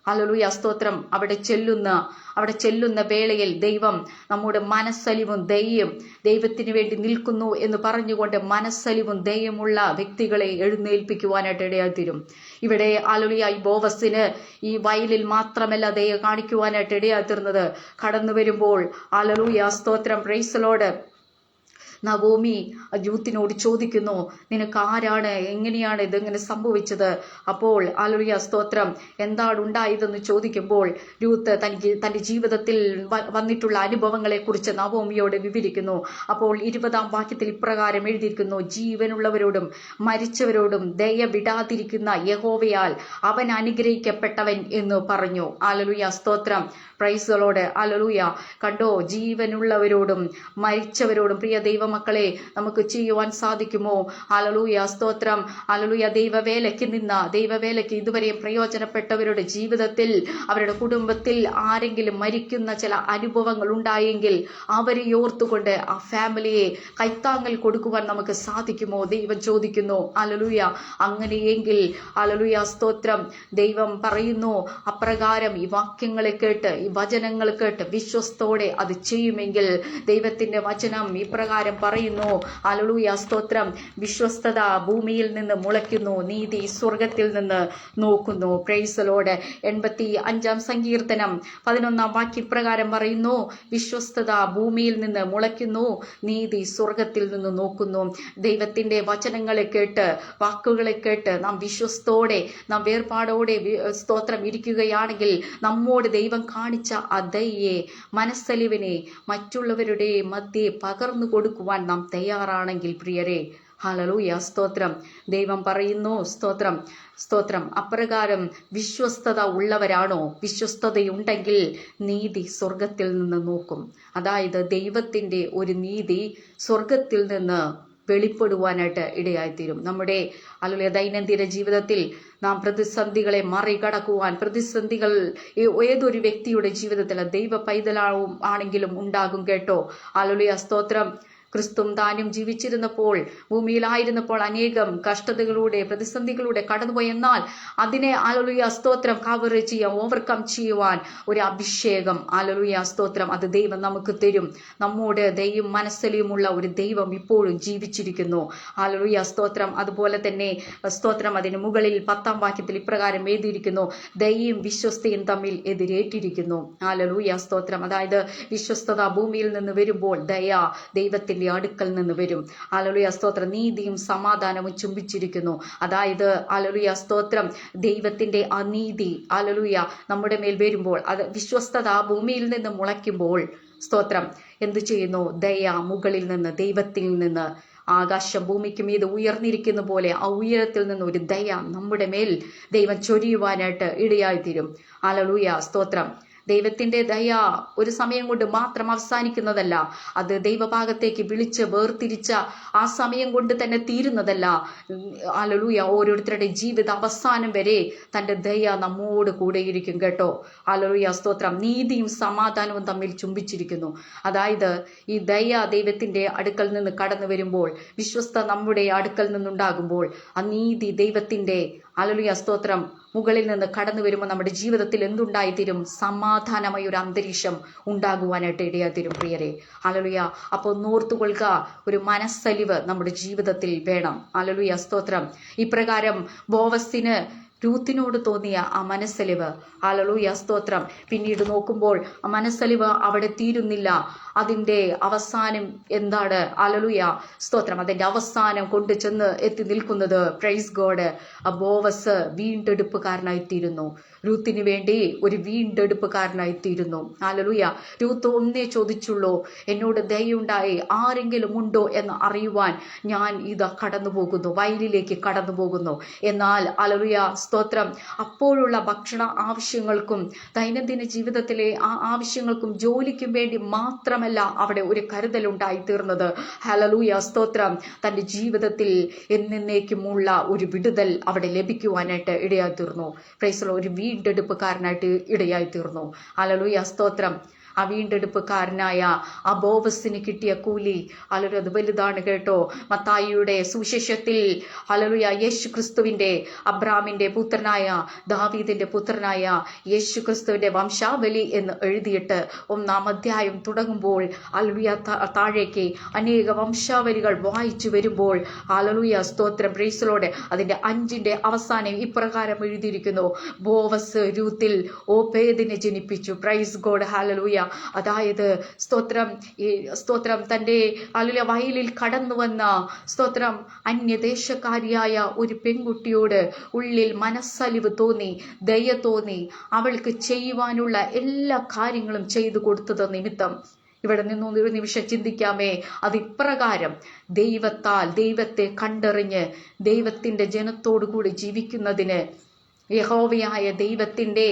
ഹല്ലേലൂയ സ്തോത്രം. അവിടെ ചെല്ലുന്ന വേളയിൽ ദൈവം നമ്മുടെ മനസ്സലിവും ദയയും ദൈവത്തിന് വേണ്ടി നിൽക്കുന്നു എന്ന് പറഞ്ഞുകൊണ്ട് മനസ്സലിവും ദയമുള്ള വ്യക്തികളെ എഴുന്നേൽപ്പിക്കുവാനായിട്ട് ഇടയായിത്തീരും. ഇവിടെ ഹല്ലേലൂയ ഈ ബോവസിന് ഈ വയലിൽ മാത്രമല്ല ദയ കാണിക്കുവാനായിട്ട് ഇടയായിത്തീർന്നത്. കടന്നു വരുമ്പോൾ ഹല്ലേലൂയ സ്തോത്രം, പ്രൈസ് ദി ലോർഡ്, നവോമി രൂത്തിനോട് ചോദിക്കുന്നു, നിനക്ക് ആരാണ്, എങ്ങനെയാണ് ഇതെങ്ങനെ സംഭവിച്ചത്? അപ്പോൾ ഹല്ലേലൂയ സ്തോത്രം എന്താണ് ഉണ്ടായതെന്ന് ചോദിക്കുമ്പോൾ രൂത്ത് തന്റെ ജീവിതത്തിൽ വന്നിട്ടുള്ള അനുഭവങ്ങളെ കുറിച്ച് നവോമിയോട് വിവരിക്കുന്നു. അപ്പോൾ 20-ാം വാക്യത്തിൽ ഇപ്രകാരം എഴുതിയിരിക്കുന്നു, ജീവനുള്ളവരോടും മരിച്ചവരോടും ദയ വിടാതിരിക്കുന്ന യഹോവയാൽ അവൻ അനുഗ്രഹിക്കപ്പെട്ടവൻ എന്ന് പറഞ്ഞു. ഹല്ലേലൂയ സ്തോത്രം, പ്രൈസ് ദി ലോർഡ്. ഹല്ലേലൂയ. കണ്ടോ, ജീവനുള്ളവരോടും മരിച്ചവരോടും പ്രിയ ദൈവമക്കളെ നമുക്ക് ചെയ്യുവാൻ സാധിക്കുമോ? ഹല്ലേലൂയ സ്തോത്രം. ഹല്ലേലൂയ. ദൈവവേലയ്ക്ക് ഇതുവരെ പ്രയോജനപ്പെട്ടവരുടെ ജീവിതത്തിൽ, അവരുടെ കുടുംബത്തിൽ ആരെങ്കിലും മരിക്കുന്ന ചില അനുഭവങ്ങൾ ഉണ്ടായെങ്കിൽ അവരെ ഓർത്തുകൊണ്ട് ആ ഫാമിലിയെ കൈത്താങ്ങൽ കൊടുക്കുവാൻ നമുക്ക് സാധിക്കുമോ? ദൈവം ചോദിക്കുന്നു. ഹല്ലേലൂയ. അങ്ങനെയെങ്കിൽ ഹല്ലേലൂയ സ്തോത്രം ദൈവം പറയുന്നു, അപ്രകാരം ഈ വാക്യങ്ങളെ കേട്ട്, ഈ വചനങ്ങൾ കേട്ട് വിശ്വസ്തോടെ അത് ചെയ്യുമെങ്കിൽ ദൈവത്തിന്റെ വചനം ഇപ്രകാരം പറയുന്നു. ഹല്ലേലൂയ സ്തോത്രം. വിശ്വസ്തത ഭൂമിയിൽ നിന്ന് മുളയ്ക്കുന്നു, നീതി സ്വർഗത്തിൽ നിന്ന് നോക്കുന്നു. Praise the Lord. 85-ാം സങ്കീർത്തനം 11-ാം വാക്യം പ്രകാരം പറയുന്നു, വിശ്വസ്തത ഭൂമിയിൽ നിന്ന് മുളയ്ക്കുന്നു, നീതി സ്വർഗത്തിൽ നിന്ന് നോക്കുന്നു. ദൈവത്തിന്റെ വചനങ്ങളെ കേട്ട്, വാക്കുകളെ കേട്ട് നാം വിശ്വസ്തോടെ, നാം വേർപാടോടെ സ്തോത്രം ഇരിക്കുകയാണെങ്കിൽ നമ്മോട് ദൈവം കാണിച്ച ആ ദയയെ, മനസ്സലിവിനെ മറ്റുള്ളവരുടെ മധ്യേ പകർന്നു കൊടുക്കുവാൻ നാം തയ്യാറാണെങ്കിൽ പ്രിയരെ, ഹല്ലേലൂയ സ്തോത്രം, ദൈവം പറയുന്നു സ്തോത്രം അപ്രകാരം വിശ്വസ്തത ഉള്ളവരാണോ? വിശ്വസ്തതയുണ്ടെങ്കിൽ നീതി സ്വർഗത്തിൽ നിന്ന് നോക്കും. അതായത് ദൈവത്തിന്റെ ഒരു നീതി സ്വർഗത്തിൽ നിന്ന് വെളിപ്പെടുവാനായിട്ട് ഇടയായിത്തീരും. നമ്മുടെ അല്ലെങ്കിൽ ദൈനംദിന ജീവിതത്തിൽ നാം പ്രതിസന്ധികളെ മറികടക്കുവാൻ, പ്രതിസന്ധികൾ ഏതൊരു വ്യക്തിയുടെ ജീവിതത്തിൽ ദൈവ പൈതലാവും ആണെങ്കിലും ഉണ്ടാകും കേട്ടോ. ഹല്ലേലൂയ സ്തോത്രം. ക്രിസ്തുവും താനും ജീവിച്ചിരുന്നപ്പോൾ, ഭൂമിയിലായിരുന്നപ്പോൾ അനേകം കഷ്ടതകളുടെ, പ്രതിസന്ധികളുടെ കടന്നുപോയി. എന്നാൽ അതിനെ ഹല്ലേലൂയ സ്തോത്രം കവർ ചെയ്യാൻ, ഓവർകം ചെയ്യുവാൻ ഒരു അഭിഷേകം, ഹല്ലേലൂയ സ്തോത്രം, അത് ദൈവം നമുക്ക് തരും. നമ്മോട് ദൈവം മനസ്സിലുമുള്ള ഒരു ദൈവം ഇപ്പോഴും ജീവിച്ചിരിക്കുന്നു. ഹല്ലേലൂയ സ്തോത്രം. അതുപോലെ തന്നെ സ്തോത്രം അതിന് മുകളിൽ 10-ാം വാക്യത്തിൽ ഇപ്രകാരം എഴുതിയിരിക്കുന്നു, ദയയും വിശ്വസ്തയും തമ്മിൽ എതിരേറ്റിരിക്കുന്നു. ഹല്ലേലൂയ സ്തോത്രം. അതായത് വിശ്വസ്തത ഭൂമിയിൽ നിന്ന് വരുമ്പോൾ ദയ ദൈവത്തിന്റെ ദൈവത്തിന്റെ അടുക്കൽ നിന്ന് വരും. ഹല്ലേലൂയ സ്തോത്രം. നീതിയും സമാധാനവും ചുംബിച്ചിരിക്കുന്നു. അതായത് ഹല്ലേലൂയ സ്തോത്രം, ദൈവത്തിന്റെ ആ നീതി ഹല്ലേലൂയ നമ്മുടെ മേൽ വരുമ്പോൾ, അത് വിശ്വസ്തത ഭൂമിയിൽ നിന്ന് മുളയ്ക്കുമ്പോൾ സ്തോത്രം എന്തു ചെയ്യുന്നു? ദയ മുകളിൽ നിന്ന്, ദൈവത്തിൽ നിന്ന്, ആകാശം ഭൂമിക്ക് മീത് ഉയർന്നിരിക്കുന്ന പോലെ ആ ഉയരത്തിൽ നിന്ന് ഒരു ദയ നമ്മുടെ മേൽ ദൈവം ചൊരിയുവാനായിട്ട് ഇടയായിത്തീരും. ഹല്ലേലൂയ സ്തോത്രം. ദൈവത്തിന്റെ ദയ ഒരു സമയം കൊണ്ട് മാത്രം അവസാനിക്കുന്നതല്ല. അത് ദൈവഭാഗത്തേക്ക് വിളിച്ച് വേർതിരിച്ച ആ സമയം കൊണ്ട് തന്നെ തീരുന്നതല്ല. ഹല്ലേലൂയ. ഓരോരുത്തരുടെ ജീവിത അവസാനം വരെ തന്റെ ദയ നമ്മോട് കൂടെയിരിക്കും കേട്ടോ. ഹല്ലേലൂയ സ്തോത്രം. നീതിയും സമാധാനവും തമ്മിൽ ചുംബിച്ചിരിക്കുന്നു. അതായത് ഈ ദയ ദൈവത്തിന്റെ അടുക്കൽ നിന്ന് കടന്നു വരുമ്പോൾ, വിശ്വസ്ത നമ്മുടെ അടുക്കൽ നിന്നുണ്ടാകുമ്പോൾ, ആ നീതി ദൈവത്തിന്റെ ഹല്ലേലൂയ സ്തോത്രം മുകളിൽ നിന്ന് കടന്നു വരുമ്പോൾ നമ്മുടെ ജീവിതത്തിൽ എന്തുണ്ടായിത്തീരും? സമാധാനമായ ഒരു അന്തരീക്ഷം ഉണ്ടാകുവാനായിട്ട് ഇടയായിത്തീരും പ്രിയരെ. ഹല്ലേലൂയ. അപ്പോൾ നോർത്തുകൊള്ളുക, ഒരു മനസ്സലിവ് നമ്മുടെ ജീവിതത്തിൽ വേണം. ഹല്ലേലൂയ സ്തോത്രം. ഇപ്രകാരം ബോവസിന് രൂത്തിനോട് തോന്നിയ ആ മനസ്സലിവ്, ഹല്ലേലൂയ സ്തോത്രം, പിന്നീട് നോക്കുമ്പോൾ ആ മനസ്സലിവ് അവിടെ തീരുന്നില്ല. അതിൻ്റെ അവസാനം എന്താണ്? ഹല്ലേലൂയ സ്തോത്രം. അതിൻ്റെ അവസാനം കൊണ്ടു ചെന്ന് എത്തി നിൽക്കുന്നത്, പ്രൈസ് ഗോഡ്, ആ ബോവസ് വീണ്ടെടുപ്പുകാരനായിത്തീരുന്നു. രൂത്തിന് വേണ്ടി ഒരു വീണ്ടെടുപ്പുകാരനായിത്തീരുന്നു. ഹല്ലേലൂയ. രൂത്ത് ഒന്നേ ചോദിച്ചുള്ളൂ, എന്നോട് ദയുണ്ടായി ആരെങ്കിലും ഉണ്ടോ എന്ന് അറിയുവാൻ ഞാൻ ഇതാ കടന്നു പോകുന്നു, വയലിലേക്ക് കടന്നു പോകുന്നു. എന്നാൽ ഹല്ലേലൂയ സ്തോത്രം, അപ്പോഴുള്ള ഭക്ഷണ ആവശ്യങ്ങൾക്കും ദൈനംദിന ജീവിതത്തിലെ ആ ആവശ്യങ്ങൾക്കും ജോലിക്കും വേണ്ടി മാത്രമല്ല അവിടെ ഒരു കരുതലുണ്ടായി തീർന്നത്. ഹല്ലേലൂയ സ്തോത്രം. തൻ്റെ ജീവിതത്തിൽ എന്നേക്കുമുള്ള ഒരു വിടുതൽ അവിടെ ലഭിക്കുവാനായിട്ട് ഇടയായി തീർന്നു. Praise the Lord. ഒരു വീണ്ടെടുപ്പുകാരനായിട്ട് ഇടയായി തീർന്നു. ഹല്ലേലൂയ സ്തോത്രം. ആ വീണ്ടെടുപ്പുകാരനായ ആ ബോവസിന് കിട്ടിയ കൂലി ഹല്ലേലൂയ അത് വലുതാണ് കേട്ടോ. മത്തായിയുടെ സുവിശേഷത്തിൽ ഹല്ലേലൂയ യേശു ക്രിസ്തുവിന്റെ, അബ്രാമിന്റെ പുത്രനായ, ദാവീദിന്റെ പുത്രനായ യേശു ക്രിസ്തുവിന്റെ വംശാവലി എന്ന് എഴുതിയിട്ട് 1-ാം അധ്യായം തുടങ്ങുമ്പോൾ ഹല്ലേലൂയ താഴേക്ക് അനേക വംശാവലികൾ വായിച്ചു വരുമ്പോൾ ഹല്ലേലൂയ സ്തോത്രം, പ്രൈസ് ദി ലോർഡ്, അതിന്റെ 5ന്റെ അവസാനം ഇപ്രകാരം എഴുതിയിരിക്കുന്നു, ബോവസ് രൂത്തിൽ ഓബേദിനെ ജനിപ്പിച്ചു. Praise God. ഹല്ലേലൂയ. അതായത് സ്തോത്രം, സ്തോത്രം, തൻ്റെ ഹല്ലേലൂയ വയലിൽ കടന്നു വന്ന സ്തോത്രം അന്യദേശക്കാരിയായ ഒരു പെൺകുട്ടിയോട് ഉള്ളിൽ മനസ്സലിവ് തോന്നി, ദയ തോന്നി, അവൾക്ക് ചെയ്യുവാനുള്ള എല്ലാ കാര്യങ്ങളും ചെയ്തു കൊടുത്തത് നിമിത്തം. ഇവിടെ നിന്നും ഒരു നിമിഷം ചിന്തിക്കാമേ. അത് ഇപ്രകാരം ദൈവത്താൽ, ദൈവത്തെ കണ്ടറിഞ്ഞ് ദൈവത്തിൻ്റെ ജനത്തോടു കൂടി ജീവിക്കുന്നതിന് യഹോവയായ ദൈവത്തിൻ്റെ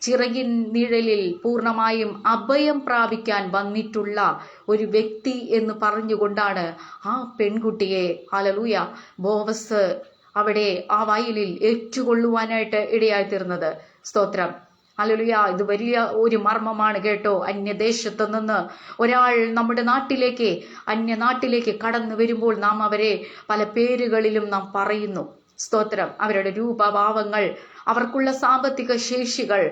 ചിറകിൻ നിഴലിൽ പൂർണ്ണമായും അഭയം പ്രാപിക്കാൻ വന്നിട്ടുള്ള ഒരു വ്യക്തി എന്ന് പറഞ്ഞുകൊണ്ടാണ് ആ പെൺകുട്ടിയെ ഹല്ലേലൂയ ബോവസ് അവിടെ ആ വയലിൽ ഏറ്റുകൊള്ളുവാനായിട്ട് ഇടയായി തീർന്നത്. സ്തോത്രം. ഹല്ലേലൂയ. ഇത് വലിയ ഒരു മർമ്മമാണ് കേട്ടോ. അന്യദേശത്ത് നിന്ന് ഒരാൾ നമ്മുടെ നാട്ടിലേക്ക്, അന്യനാട്ടിലേക്ക് കടന്നു വരുമ്പോൾ നാം അവരെ പല പേരുകളിലും നാം പറയുന്നു. സ്തോത്രം. അവരുടെ രൂപഭാവങ്ങൾ, അവർക്കുള്ള സാമ്പത്തിക ശേഷികൾ,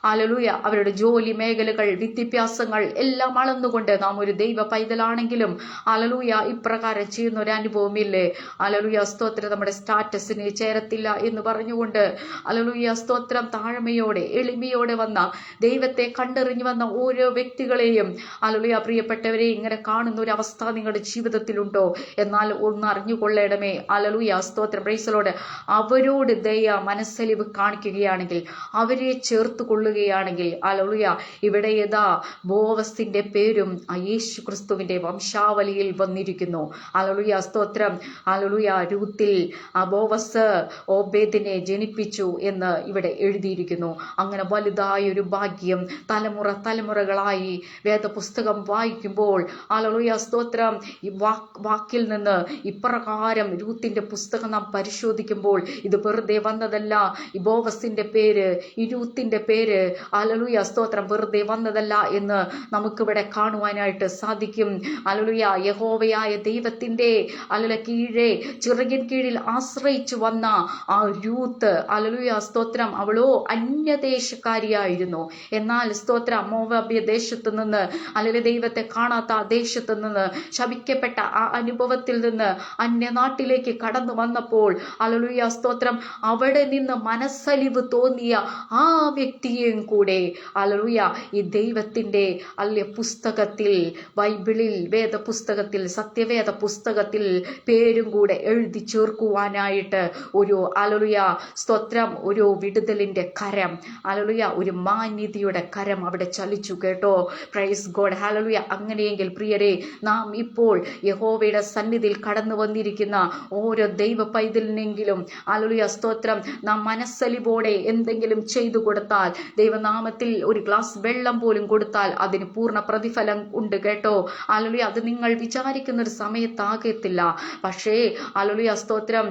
ഹല്ലേലൂയ അവരുടെ ജോലി മേഖലകൾ, വിദ്യാഭ്യാസങ്ങൾ എല്ലാം അളന്നുകൊണ്ട് നാം ഒരു ദൈവ പൈതലാണെങ്കിലും ഹല്ലേലൂയ ഇപ്രകാരം ചെയ്യുന്ന ഒരു അനുഭവമില്ലേ? ഹല്ലേലൂയ സ്തോത്രം. നമ്മുടെ സ്റ്റാറ്റസിന് ചേരത്തില്ല എന്ന് പറഞ്ഞുകൊണ്ട് ഹല്ലേലൂയ സ്തോത്രം താഴ്മയോടെ എളിമയോടെ വന്ന, ദൈവത്തെ കണ്ടറിഞ്ഞു വന്ന ഓരോ വ്യക്തികളെയും ഹല്ലേലൂയ പ്രിയപ്പെട്ടവരെ ഇങ്ങനെ കാണുന്ന ഒരു അവസ്ഥ നിങ്ങളുടെ ജീവിതത്തിലുണ്ടോ? എന്നാൽ ഒന്ന് അറിഞ്ഞുകൊള്ളേണമേ. ഹല്ലേലൂയ സ്തോത്രം, പ്രൈസ് ദി ലോർഡ്. അവരോട് ദയ, മനസ്സലിവ് കാണിക്കുകയാണെങ്കിൽ, അവരെ ചേർത്ത് കൊള്ളുകയാണെങ്കിൽ ഹല്ലേലൂയ ഇവിടെ ഏതാ ബോവസിന്റെ പേരും ആ യേശു ക്രിസ്തുവിന്റെ വംശാവലിയിൽ വന്നിരിക്കുന്നു. ഹല്ലേലൂയ സ്തോത്രം. ഹല്ലേലൂയ രൂത്തിൽ ആ ബോവസ് ഓബേദിനെ ജനിപ്പിച്ചു എന്ന് ഇവിടെ എഴുതിയിരിക്കുന്നു. അങ്ങനെ വലുതായ ഒരു ഭാഗ്യം തലമുറകളായി വേദപുസ്തകം വായിക്കുമ്പോൾ ഹല്ലേലൂയ സ്തോത്രം, ഈ വാക്കിൽ നിന്ന് ഇപ്രകാരം രൂത്തിന്റെ പുസ്തകം നാം പരിശോധിക്കുമ്പോൾ ഇത് വെറുതെ വന്നതല്ല. ഈ ബോവസിന്റെ പേര്, ഈ രൂത്തിന്റെ പേര് ഹല്ലേലൂയ സ്തോത്രം വെറുതെ വന്നതല്ല എന്ന് നമുക്കിവിടെ കാണുവാനായിട്ട് സാധിക്കും. ഹല്ലേലൂയ യഹോവയായ ദൈവത്തിന്റെ ഹല്ലേലൂയ ചിറകിൻ കീഴിൽ ആശ്രയിച്ചു വന്ന ആ രൂത്ത് ഹല്ലേലൂയ സ്തോത്രം, അവളോ അന്യദേശക്കാരിയായിരുന്നു. എന്നാൽ സ്തോത്രം മോവാബ്യ ദേശത്ത് നിന്ന്, ഹല്ലേലൂയ ദൈവത്തെ കാണാത്ത ആ ദേശത്ത് നിന്ന്, ശപിക്കപ്പെട്ട ആ അനുഭവത്തിൽ നിന്ന് അന്യനാട്ടിലേക്ക് കടന്നു വന്നപ്പോൾ ഹല്ലേലൂയ സ്തോത്രം അവിടെ നിന്ന് മനസ്സലിവ് തോന്നിയ ആ വ്യക്തിയെ അവരുടെയും കൂടെ ഹല്ലേലൂയ ഈ ദൈവത്തിൻ്റെ പുസ്തകത്തിൽ, ബൈബിളിൽ, വേദപുസ്തകത്തിൽ, സത്യവേദ പുസ്തകത്തിൽ പേരും കൂടെ എഴുതി ചേർക്കുവാനായിട്ട് ഒരു ഹല്ലേലൂയ സ്തോത്രം, ഒരു വിടുതലിൻ്റെ കരം, ഹല്ലേലൂയ ഒരു മാന്യതയുടെ കരം അവിടെ ചലിച്ചു കേട്ടോ. Praise God. ഹല്ലേലൂയ. അങ്ങനെയെങ്കിൽ പ്രിയരെ, നാം ഇപ്പോൾ യഹോവയുടെ സന്നിധിയിൽ കടന്നു വന്നിരിക്കുന്ന ഓരോ ദൈവ പൈതലിനെങ്കിലും ഹല്ലേലൂയ സ്തോത്രം, നാം മനസ്സലിവോടെ എന്തെങ്കിലും ചെയ്തു കൊടുത്താൽ, ദൈവനാമത്തിൽ ഒരു ഗ്ലാസ് വെള്ളം പോലും കൊടുത്താൽ അതിന് പൂർണ്ണ പ്രതിഫലം ഉണ്ട് കേട്ടോ. ഹല്ലേലൂയ. അത് നിങ്ങൾ വിചാരിക്കുന്ന ഒരു സമയത്താകത്തില്ല. പക്ഷേ ഹല്ലേലൂയ സ്തോത്രം,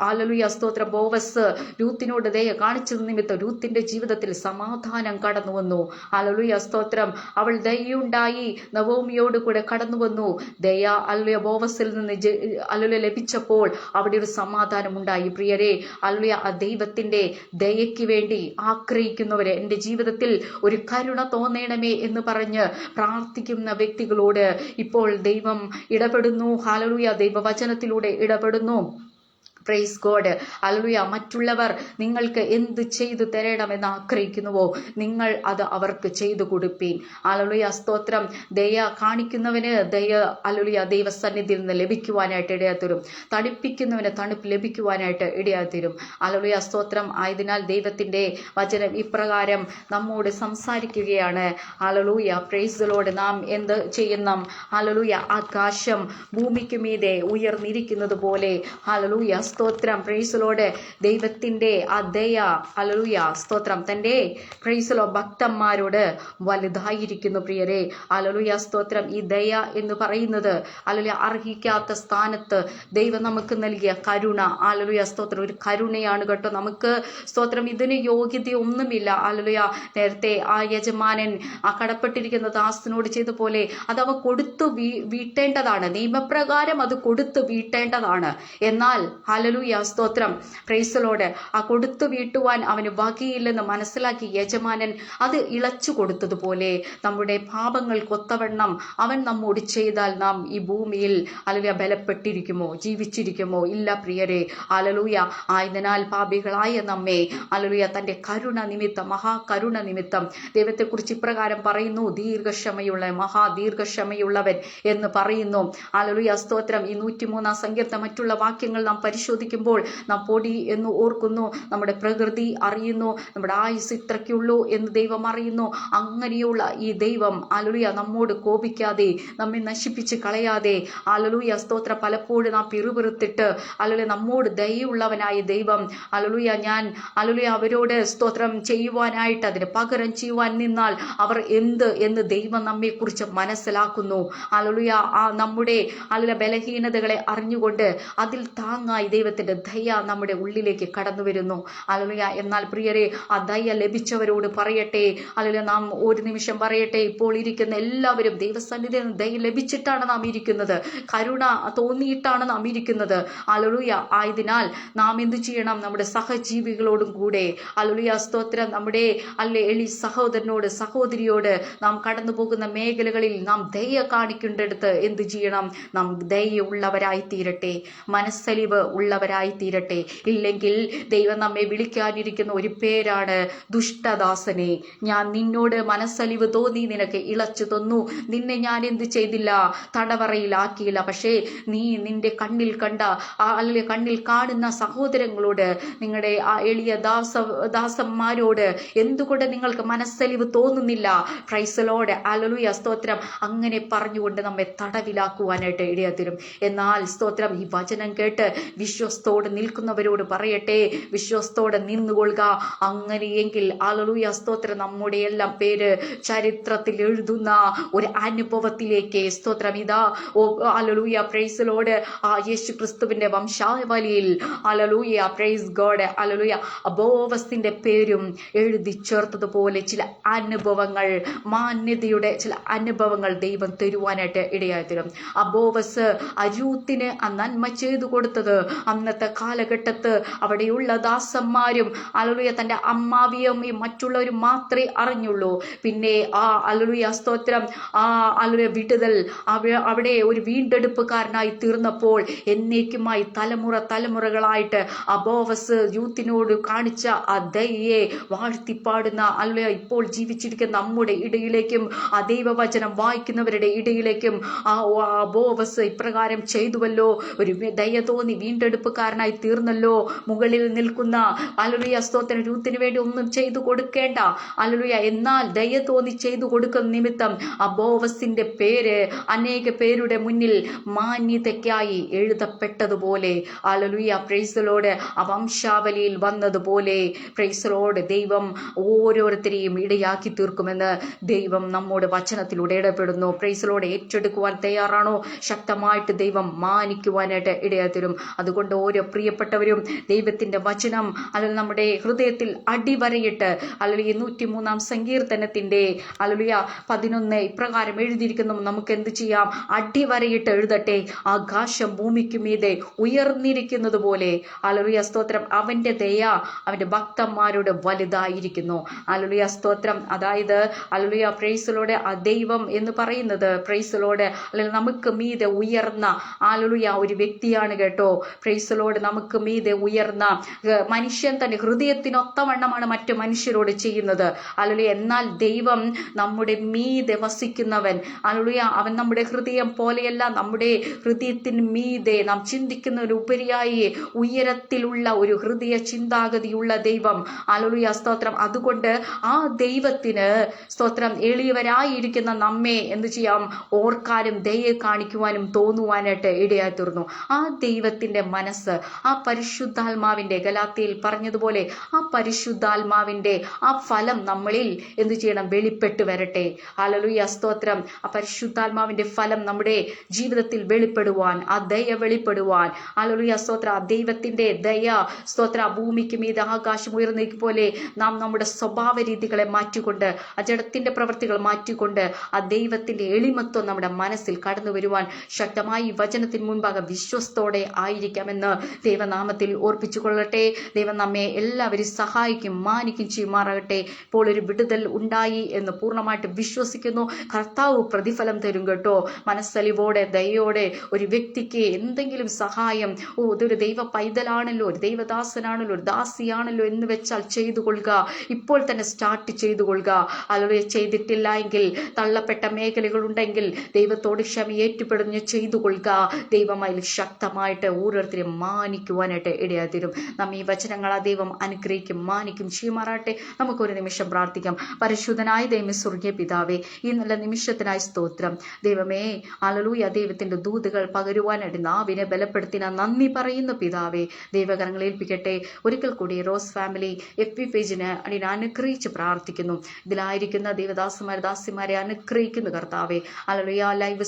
ഹല്ലേലൂയ സ്തോത്രം, ബോവസ് രൂത്തിനോട് ദയ കാണിച്ചത് നിമിത്തം രൂത്തിന്റെ ജീവിതത്തിൽ സമാധാനം കടന്നു വന്നു. ഹല്ലേലൂയ സ്തോത്രം. അവൾ ദയുണ്ടായി നവോമിയോട് കൂടെ കടന്നു വന്നു. ദയ ഹല്ലേലൂയ ബോവസിൽ നിന്ന് ഹല്ലേലൂയ ലഭിച്ചപ്പോൾ അവിടെ ഒരു സമാധാനം ഉണ്ടായി. പ്രിയരെ, ഹല്ലേലൂയ ആ ദൈവത്തിന്റെ ദയയ്ക്ക് വേണ്ടി ആഗ്രഹിക്കുന്നവരെ, എൻ്റെ ജീവിതത്തിൽ ഒരു കരുണ തോന്നണമേ എന്ന് പറഞ്ഞ് പ്രാർത്ഥിക്കുന്ന വ്യക്തികളോട് ഇപ്പോൾ ദൈവം ഇടപെടുന്നു. ഹല്ലേലൂയ ദൈവവചനത്തിലൂടെ ഇടപെടുന്നു. Praise God. ഹല്ലേലൂയ. മറ്റുള്ളവർ നിങ്ങൾക്ക് എന്ത് ചെയ്തു തരണമെന്ന് ആഗ്രഹിക്കുന്നുവോ നിങ്ങൾ അത് അവർക്ക് ചെയ്തു കൊടുപ്പീൻ. ഹല്ലേലൂയ സ്തോത്രം. ദയ കാണിക്കുന്നവന് ദയ ഹല്ലേലൂയ ദൈവസന്നിധിയിൽ നിന്ന് ലഭിക്കുവാനായിട്ട് ഇടയാത്തരും, തണുപ്പിക്കുന്നവന് തണുപ്പ് ലഭിക്കുവാനായിട്ട് ഇടയാത്തരും. ഹല്ലേലൂയ സ്തോത്രം. ആയതിനാൽ ദൈവത്തിൻ്റെ വചനം ഇപ്രകാരം നമ്മോട് സംസാരിക്കുകയാണ്. ഹല്ലേലൂയ. Praise Lord. നാം എന്ത് ചെയ്യുന്നു? ഹല്ലേലൂയ ആകാശം ഭൂമിക്ക് മീതെ ഉയർന്നിരിക്കുന്നത് പോലെ ഹല്ലേലൂയ സ്തോത്രം. Praise Lord. ദൈവത്തിൻ്റെ ആ ദയ ഹല്ലേലൂയ സ്തോത്രം തൻ്റെ പ്രൈസ് ലോർഡ് ഭക്തന്മാരോട് വലുതായിരിക്കുന്നു പ്രിയരെ. ഹല്ലേലൂയ സ്തോത്രം. ഈ ദയ എന്ന് പറയുന്നത് ഹല്ലേലൂയ അർഹിക്കാത്ത സ്ഥാനത്ത് ദൈവം നമുക്ക് നൽകിയ കരുണ. ഹല്ലേലൂയ സ്തോത്രം. ഒരു കരുണയാണ് കേട്ടോ. നമുക്ക് സ്തോത്രം ഇതിന് യോഗ്യതയൊന്നുമില്ല. ഹല്ലേലൂയ. നേരത്തെ ആ യജമാനൻ ആ കടപ്പെട്ടിരിക്കുന്ന ദാസനോട് ചെയ്ത പോലെ അത് അവ കൊടുത്തു വീട്ടേണ്ടതാണ്, നിയമപ്രകാരം അത് കൊടുത്തു വീട്ടേണ്ടതാണ്. എന്നാൽ ഹല്ലേലൂയ സ്തോത്രം. Praise Lord. ആ കൊടുത്തു വീട്ടുവാൻ അവന് വകയില്ലെന്ന് മനസ്സിലാക്കി യജമാനൻ അത് ഇളച്ചു കൊടുത്തതുപോലെ നമ്മുടെ പാപങ്ങൾക്കൊത്തവണ്ണം അവൻ നമ്മോട് ചെയ്താൽ നാം ഈ ഭൂമിയിൽ ഹല്ലേലൂയ ബലപ്പെട്ടിരിക്കുമോ, ജീവിച്ചിരിക്കുമോ? ഇല്ല പ്രിയരെ. ഹല്ലേലൂയ. ആയതിനാൽ പാപികളായ നമ്മെ ഹല്ലേലൂയ തൻ്റെ കരുണ നിമിത്തം, മഹാകരുണ നിമിത്തം ദൈവത്തെക്കുറിച്ച് ഇപ്രകാരം പറയുന്നു, ദീർഘക്ഷമയുള്ള, മഹാദീർഘക്ഷമയുള്ളവൻ എന്ന് പറയുന്നു. ഹല്ലേലൂയ സ്തോത്രം. ഈ 103 സങ്കീർത്തനം മറ്റുള്ള വാക്യങ്ങൾ നാം പരിശോധിക്കുമ്പോൾ നാം പൊടി എന്ന് ഓർക്കുന്നു, നമ്മുടെ പ്രകൃതി അറിയുന്നു, നമ്മുടെ ആയുസ് ഇത്രയ്ക്കുള്ളൂ എന്ന് ദൈവം അറിയുന്നു. അങ്ങനെയുള്ള ഈ ദൈവം ഹല്ലേലൂയ നമ്മോട് കോപിക്കാതെ, നമ്മെ നശിപ്പിച്ച് കളയാതെ ഹല്ലേലൂയ സ്തോത്രം പലപ്പോഴും നാം പിറുപിറുത്തിട്ട് ഹല്ലേലൂയ നമ്മോട് ദയയുള്ളവനായ ദൈവം ഹല്ലേലൂയ ഞാൻ ഹല്ലേലൂയ അവരോട് സ്തോത്രം ചെയ്യുവാനായിട്ട് അതിന് പകരം ചെയ്യുവാൻ നിന്നാൽ അവർ എന്ത് എന്ന് ദൈവം നമ്മെക്കുറിച്ച് മനസ്സിലാക്കുന്നു. ഹല്ലേലൂയ ആ നമ്മുടെ ഹല്ലേലൂയ ബലഹീനതകളെ അറിഞ്ഞുകൊണ്ട് അതിൽ താങ്ങായി ദൈവത്തിന്റെ ദയ നമ്മുടെ ഉള്ളിലേക്ക് കടന്നു വരുന്നു. ഹല്ലേലൂയ. എന്നാൽ പ്രിയരെ, ആ ദയ ലഭിച്ചവരോട് പറയട്ടെ, ഹല്ലേലൂയ നാം ഒരു നിമിഷം പറയട്ടെ, ഇപ്പോൾ ഇരിക്കുന്ന എല്ലാവരും ദൈവസന്നിധിയിൽ ദയ ലഭിച്ചിട്ടാണ് നാം ഇരിക്കുന്നത്, കരുണ തോന്നിയിട്ടാണ് നാം ഇരിക്കുന്നത്. ഹല്ലേലൂയ. ആയതിനാൽ നാം എന്ത് ചെയ്യണം? നമ്മുടെ സഹജീവികളോടും കൂടെ ഹല്ലേലൂയ സ്തോത്രം, നമ്മുടെ എളി സഹോദരനോട്, സഹോദരിയോട് നാം കടന്നു പോകുന്ന മേഖലകളിൽ നാം ദയ കാണിക്കേണ്ടടുത്ത് എന്ത് ചെയ്യണം? നാം ദയുള്ളവരായി തീരട്ടെ, മനസ്സലിവ് ഉള്ളവരായി തീരട്ടെ. ഇല്ലെങ്കിൽ ദൈവം നമ്മെ വിളിക്കാനിരിക്കുന്ന ഒരു പേരാണ് ദുഷ്ടദാസനെ. ഞാൻ നിന്നോട് മനസ്സലിവ് തോന്നി, നിനക്ക് ഇളച്ചു തന്നു, നിന്നെ ഞാൻ എന്ത് ചെയ്തില്ല? തടവറയിലാക്കിയില്ല. പക്ഷേ നീ നിന്റെ കണ്ണിൽ കണ്ട അല്ലെങ്കിൽ കണ്ണിൽ കാണുന്ന സഹോദരങ്ങളോട്, നിങ്ങളുടെ ആ എളിയ ദാസന്മാരോട് എന്തുകൊണ്ട് നിങ്ങൾക്ക് മനസ്സലിവ് തോന്നുന്നില്ല? Praise Lord. ഹല്ലേലൂയ സ്തോത്രം. അങ്ങനെ പറഞ്ഞുകൊണ്ട് നമ്മെ തടവിലാക്കുവാനായിട്ട് ഇടയാത്തരും. എന്നാൽ സ്തോത്രം ഈ വചനം കേട്ട് വിശ്വസ്തോടെ നിൽക്കുന്നവരോട് പറയട്ടെ, വിശ്വസ്തോടെ നിന്നുകൊള്ളുക. അങ്ങനെയെങ്കിൽ ഹല്ലേലൂയ സ്തോത്രം നമ്മുടെ എല്ലാം പേര് ചരിത്രത്തിൽ എഴുതുന്ന ഒരു അനുഭവത്തിലേക്ക് സ്തോത്രം ഇതാ ഹല്ലേലൂയ പ്രൈസ് ലോർഡ് ആ യേശു ക്രിസ്തുവിന്റെ വംശാവലിയിൽ ഹല്ലേലൂയ പ്രൈസ് ഗോഡ് ഹല്ലേലൂയ ബോവസിന്റെ പേരും എഴുതി ചേർത്തതുപോലെ ചില അനുഭവങ്ങൾ, മാന്യതയുടെ ചില അനുഭവങ്ങൾ ദൈവം തരുവാനായിട്ട് ഇടയായി തരും. ആ ബോവസ് ആ രൂത്തിന് ആ നന്മ ചെയ്തു കൊടുത്തത് അന്നത്തെ കാലഘട്ടത്ത് അവിടെയുള്ള ദാസന്മാരും ഹല്ലേലൂയ തൻ്റെ അമ്മാവിയും ഈ മറ്റുള്ളവരും മാത്രമേ അറിഞ്ഞുള്ളൂ. പിന്നെ ഹല്ലേലൂയ സ്തോത്രം ഹല്ലേലൂയ വിടുതൽ അവിടെ ഒരു വീണ്ടെടുപ്പുകാരനായി തീർന്നപ്പോൾ എന്നേക്കുമായി തലമുറകളായിട്ട് ബോവസ് യൂത്തിനോട് കാണിച്ച ആ ദയയെ വാഴ്ത്തിപ്പാടുന്ന ഹല്ലേലൂയ ഇപ്പോൾ ജീവിച്ചിരിക്കുന്ന നമ്മുടെ ഇടയിലേക്കും ദൈവവചനം വായിക്കുന്നവരുടെ ഇടയിലേക്കും ബോവസ് ഇപ്രകാരം ചെയ്തുവല്ലോ, ഒരു ദയ തോന്നി വീണ്ടെടുപ്പുകാരനായി തീർന്നല്ലോ. മുകളിൽ നിൽക്കുന്ന ഹല്ലേലൂയ സ്തോത്രം രൂത്തിന് വേണ്ടി ഒന്നും ചെയ്തു കൊടുക്കേണ്ട ഹല്ലേലൂയ, എന്നാൽ ദയ തോന്നി ചെയ്തു കൊടുക്കുന്ന നിമിത്തം ബോവസിന്റെ പേര് അനേക പേരുടെ മുന്നിൽ മാന്യതയ്ക്കായി എഴുതപ്പെട്ടതുപോലെ ഹല്ലേലൂയ പ്രൈസ് ദി ലോർഡ് വംശാവലിയിൽ വന്നതുപോലെ പ്രൈസ് ദി ലോർഡ് ദൈവം ഓരോരുത്തരെയും ഇടയാക്കി തീർക്കുമെന്ന് ദൈവം നമ്മുടെ വചനത്തിലൂടെ ഇടപെടുന്നു. പ്രൈസ് ദി ലോർഡ് ഏറ്റെടുക്കുവാൻ തയ്യാറാണോ? ശക്തമായിട്ട് ദൈവം മാനിക്കുവാനായിട്ട് ഇടയായി തരും. അതുകൊണ്ട് ഓരോ പ്രിയപ്പെട്ടവരും ദൈവത്തിന്റെ വചനം അല്ലെങ്കിൽ നമ്മുടെ ഹൃദയത്തിൽ അടിവരയിട്ട് അല്ലെങ്കിൽ 103 സങ്കീർത്തനത്തിന്റെ അല്ലെങ്കിൽ 11 ഇപ്രകാരം എഴുതിയിരിക്കുന്നു. നമുക്ക് എന്ത് ചെയ്യാം? അടിവരയിട്ട് എഴുതട്ടെ. ആകാശം ഭൂമിക്ക് മീതെ ഉയർന്നിരിക്കുന്നത് പോലെ ഹല്ലേലൂയ സ്തോത്രം അവന്റെ ദയ അവന്റെ ഭക്തന്മാരോട് വലുതായിരിക്കുന്നു. ഹല്ലേലൂയ സ്തോത്രം. അതായത് ഹല്ലേലൂയ പ്രൈസ് ദി ലോർഡ് ദൈവം എന്ന് പറയുന്നത് പ്രൈസ് ദി ലോർഡ് അല്ലെങ്കിൽ നമുക്ക് മീതെ ഉയർന്ന ഹല്ലേലൂയ ഒരു വ്യക്തിയാണ് കേട്ടോ. പ്രൈസ് ദി ലോർഡ് നമുക്ക് മീതെ ഉയർന്ന മനുഷ്യൻ തന്റെ ഹൃദയത്തിനൊത്തവണ്ണമാണ് മറ്റു മനുഷ്യരോട് ചെയ്യുന്നത്. ഹല്ലേലൂയ. എന്നാൽ ദൈവം നമ്മുടെ മീതെ വസിക്കുന്നവൻ. ഹല്ലേലൂയ. അവൻ നമ്മുടെ ഹൃദയം പോലെയല്ല. നമ്മുടെ ഹൃദയത്തിന് മീതെ നാം ചിന്തിക്കുന്നതിനുപരിയായി ഉയരത്തിലുള്ള ഒരു ഹൃദയ ചിന്താഗതിയുള്ള ദൈവം. ഹല്ലേലൂയ സ്തോത്രം. അതുകൊണ്ട് ആ ദൈവത്തിന് സ്തോത്രം എളിയവരായിരിക്കുന്ന നമ്മെ എന്ത് ചെയ്യാം? ഓർക്കാനും ദയ കാണിക്കുവാനും തോന്നുവാനായിട്ട് ഇടയായി തീർന്നു. ആ ദൈവത്തിന്റെ മനസ്സ് ആ പരിശുദ്ധാത്മാവിന്റെ ഗലാത്യയിൽ പറഞ്ഞതുപോലെ ആ പരിശുദ്ധാത്മാവിന്റെ ആ ഫലം നമ്മളിൽ എന്ത് ചെയ്യണം? വെളിപ്പെട്ട് വരട്ടെ. ഹല്ലേലൂയ സ്തോത്രം. ആ പരിശുദ്ധാത്മാവിന്റെ ഫലം നമ്മുടെ ജീവിതത്തിൽ വെളിപ്പെടുവാൻ, ആ ദയ വെളിപ്പെടുവാൻ ഹല്ലേലൂയ സ്തോത്ര ദൈവത്തിന്റെ ദയ സ്തോത്ര ഭൂമിക്ക് മീതെ ആകാശം ഉയർന്നേക്ക് പോലെ നാം നമ്മുടെ സ്വഭാവ രീതികളെ മാറ്റിക്കൊണ്ട് ആ ജഡത്തിന്റെ പ്രവൃത്തികൾ മാറ്റിക്കൊണ്ട് ആ ദൈവത്തിന്റെ എളിമത്വം നമ്മുടെ മനസ്സിൽ കടന്നു വരുവാൻ ശക്തമായി വചനത്തിന് മുൻപാകെ വിശ്വസ്തോടെ ആയിരിക്കാമെന്ന് ദൈവനാമത്തിൽ ഓർപ്പിച്ചു കൊള്ളട്ടെ. ദൈവം നമ്മെ എല്ലാവരും സഹായിക്കും, മാനിക്കും ചെയ്യുമാറാകട്ടെ. ഇപ്പോൾ ഒരു വിടുതൽ ഉണ്ടായി എന്ന് പൂർണ്ണമായിട്ട് വിശ്വസിക്കുന്നു. കർത്താവ് പ്രതിഫലം തരും കേട്ടോ. മനസ്സലിവോടെ ദയോടെ ഒരു വ്യക്തിക്ക് എന്തെങ്കിലും സഹായം, ഇതൊരു ദൈവ പൈതലാണല്ലോ, ഒരു ദൈവദാസനാണല്ലോ, ഒരു ദാസിയാണല്ലോ എന്ന് വെച്ചാൽ ചെയ്തു കൊള്ളുക. ഇപ്പോൾ തന്നെ സ്റ്റാർട്ട് ചെയ്തു കൊള്ളുക. അല്ലെങ്കിൽ ചെയ്തിട്ടില്ല എങ്കിൽ തള്ളപ്പെട്ട മേഖലകളുണ്ടെങ്കിൽ ദൈവത്തോട് ക്ഷമ ഏറ്റുപെടുന്നു ചെയ്തു കൊള്ളുക. ദൈവമായി ശക്തമായിട്ട് ഓരോരുത്തരെയും മാനിക്കുവാനായിട്ട് ഇടയായി തരും. നാം ഈ വചനങ്ങൾ ആ ദൈവം അനുഗ്രഹിക്കും, മാനിക്കും ചെയ്യുമാറാട്ടെ. നമുക്കൊരു നിമിഷം പ്രാർത്ഥിക്കാം. പരിശുദ്ധനായ ദൈവമേ, സ്വർഗീയ പിതാവേ, ഈ നല്ല നിമിഷത്തിനായി സ്തോത്രം. ദൈവമേ ഹല്ലേലൂയ, ദൈവത്തിന്റെ ദൂതുകൾ പകരുവാനായിട്ട് നാവിനെ ബലപ്പെടുത്തിന നന്ദി പറയുന്നു പിതാവേ. ദൈവകരങ്ങളിൽ ഏൽപ്പിക്കട്ടെ. ഒരിക്കൽ കൂടി റോസ് ഫാമിലി FB പേജിന് അതിനെ അനുഗ്രഹിച്ച് പ്രാർത്ഥിക്കുന്നു. ഇതിലായിരിക്കുന്ന ദാസിമാരെ അനുഗ്രഹിക്കുന്നു കർത്താവേ. ഹല്ലേലൂയ. ലൈവ്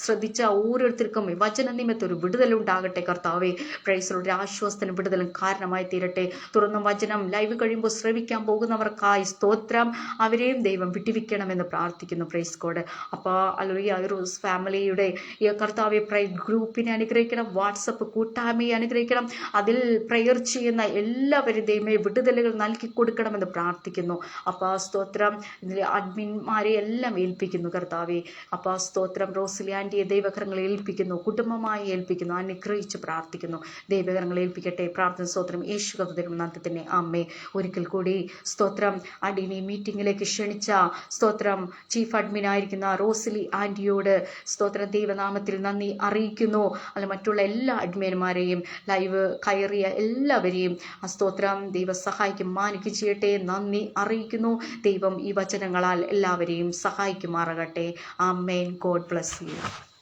ശ്രദ്ധിച്ച ഓരോരുത്തർക്കും വചന നിമിത്തം ഒരു വിടുതലുണ്ടാകട്ടെ കർത്താവേ. പ്രൈസ് ഒരു ആശ്വാസത്തിനും വിടുതലും കാരണമായി തീരട്ടെ. തുറന്ന വചനം ലൈവ് കഴിയുമ്പോൾ ശ്രവിക്കാൻ പോകുന്നവർക്കായി സ്തോത്രം. അവരെയും ദൈവം വിട്ടുവിക്കണമെന്ന് പ്രാർത്ഥിക്കുന്നു. Price code. അപ്പോൾ ഹല്ലേലൂയ റോസ് ഫാമിലിയുടെ ഈ കർത്താവെ ഗ്രൂപ്പിനെ അനുഗ്രഹിക്കണം, വാട്സപ്പ് കൂട്ടായ്മയെ അനുഗ്രഹിക്കണം. അതിൽ പ്രയർ ചെയ്യുന്ന എല്ലാവരും ദൈവമേ വിടുതലുകൾ നൽകി കൊടുക്കണമെന്ന് പ്രാർത്ഥിക്കുന്നു. അപ്പോൾ സ്തോത്രം. ഇതിലെ അഡ്മിന്മാരെ എല്ലാം ഏൽപ്പിക്കുന്നു കർത്താവെ. അപ്പോൾ സ്തോത്രം. റോസിലി ആൻറ്റിയെ ദൈവകരങ്ങളെ ഏൽപ്പിക്കുന്നു, കുടുംബമായി ഏൽപ്പിക്കുന്നു, അനുഗ്രഹിച്ച് പ്രാർത്ഥിക്കുന്നു. ദൈവകരങ്ങളെ ഏൽപ്പിക്കട്ടെ. പ്രാർത്ഥന സ്തോത്രം യേശു കർത്താവിന്റെ നാമത്തിൽ അമ്മേ. ഒരിക്കൽ കൂടി സ്തോത്രം. അഡിനെ മീറ്റിംഗിലേക്ക് ക്ഷണിച്ച സ്തോത്രം ചീഫ് അഡ്മിൻ ആയിരിക്കുന്ന റോസിലി ആൻറ്റിയോട് സ്തോത്രം ദൈവനാമത്തിൽ നന്ദി അറിയിക്കുന്നു. അല്ല മറ്റുള്ള എല്ലാ അഡ്മിന്മാരെയും ലൈവ് കയറിയ എല്ലാവരെയും ആ സ്തോത്രം ദൈവ സഹായിക്കും, മാനിക്കും ചെയ്യട്ടെ. നന്ദി അറിയിക്കുന്നു. ദൈവം ഈ വചനങ്ങളാൽ എല്ലാവരെയും സഹായിക്കുമാറാകട്ടെ. ആമേൻ. God bless U.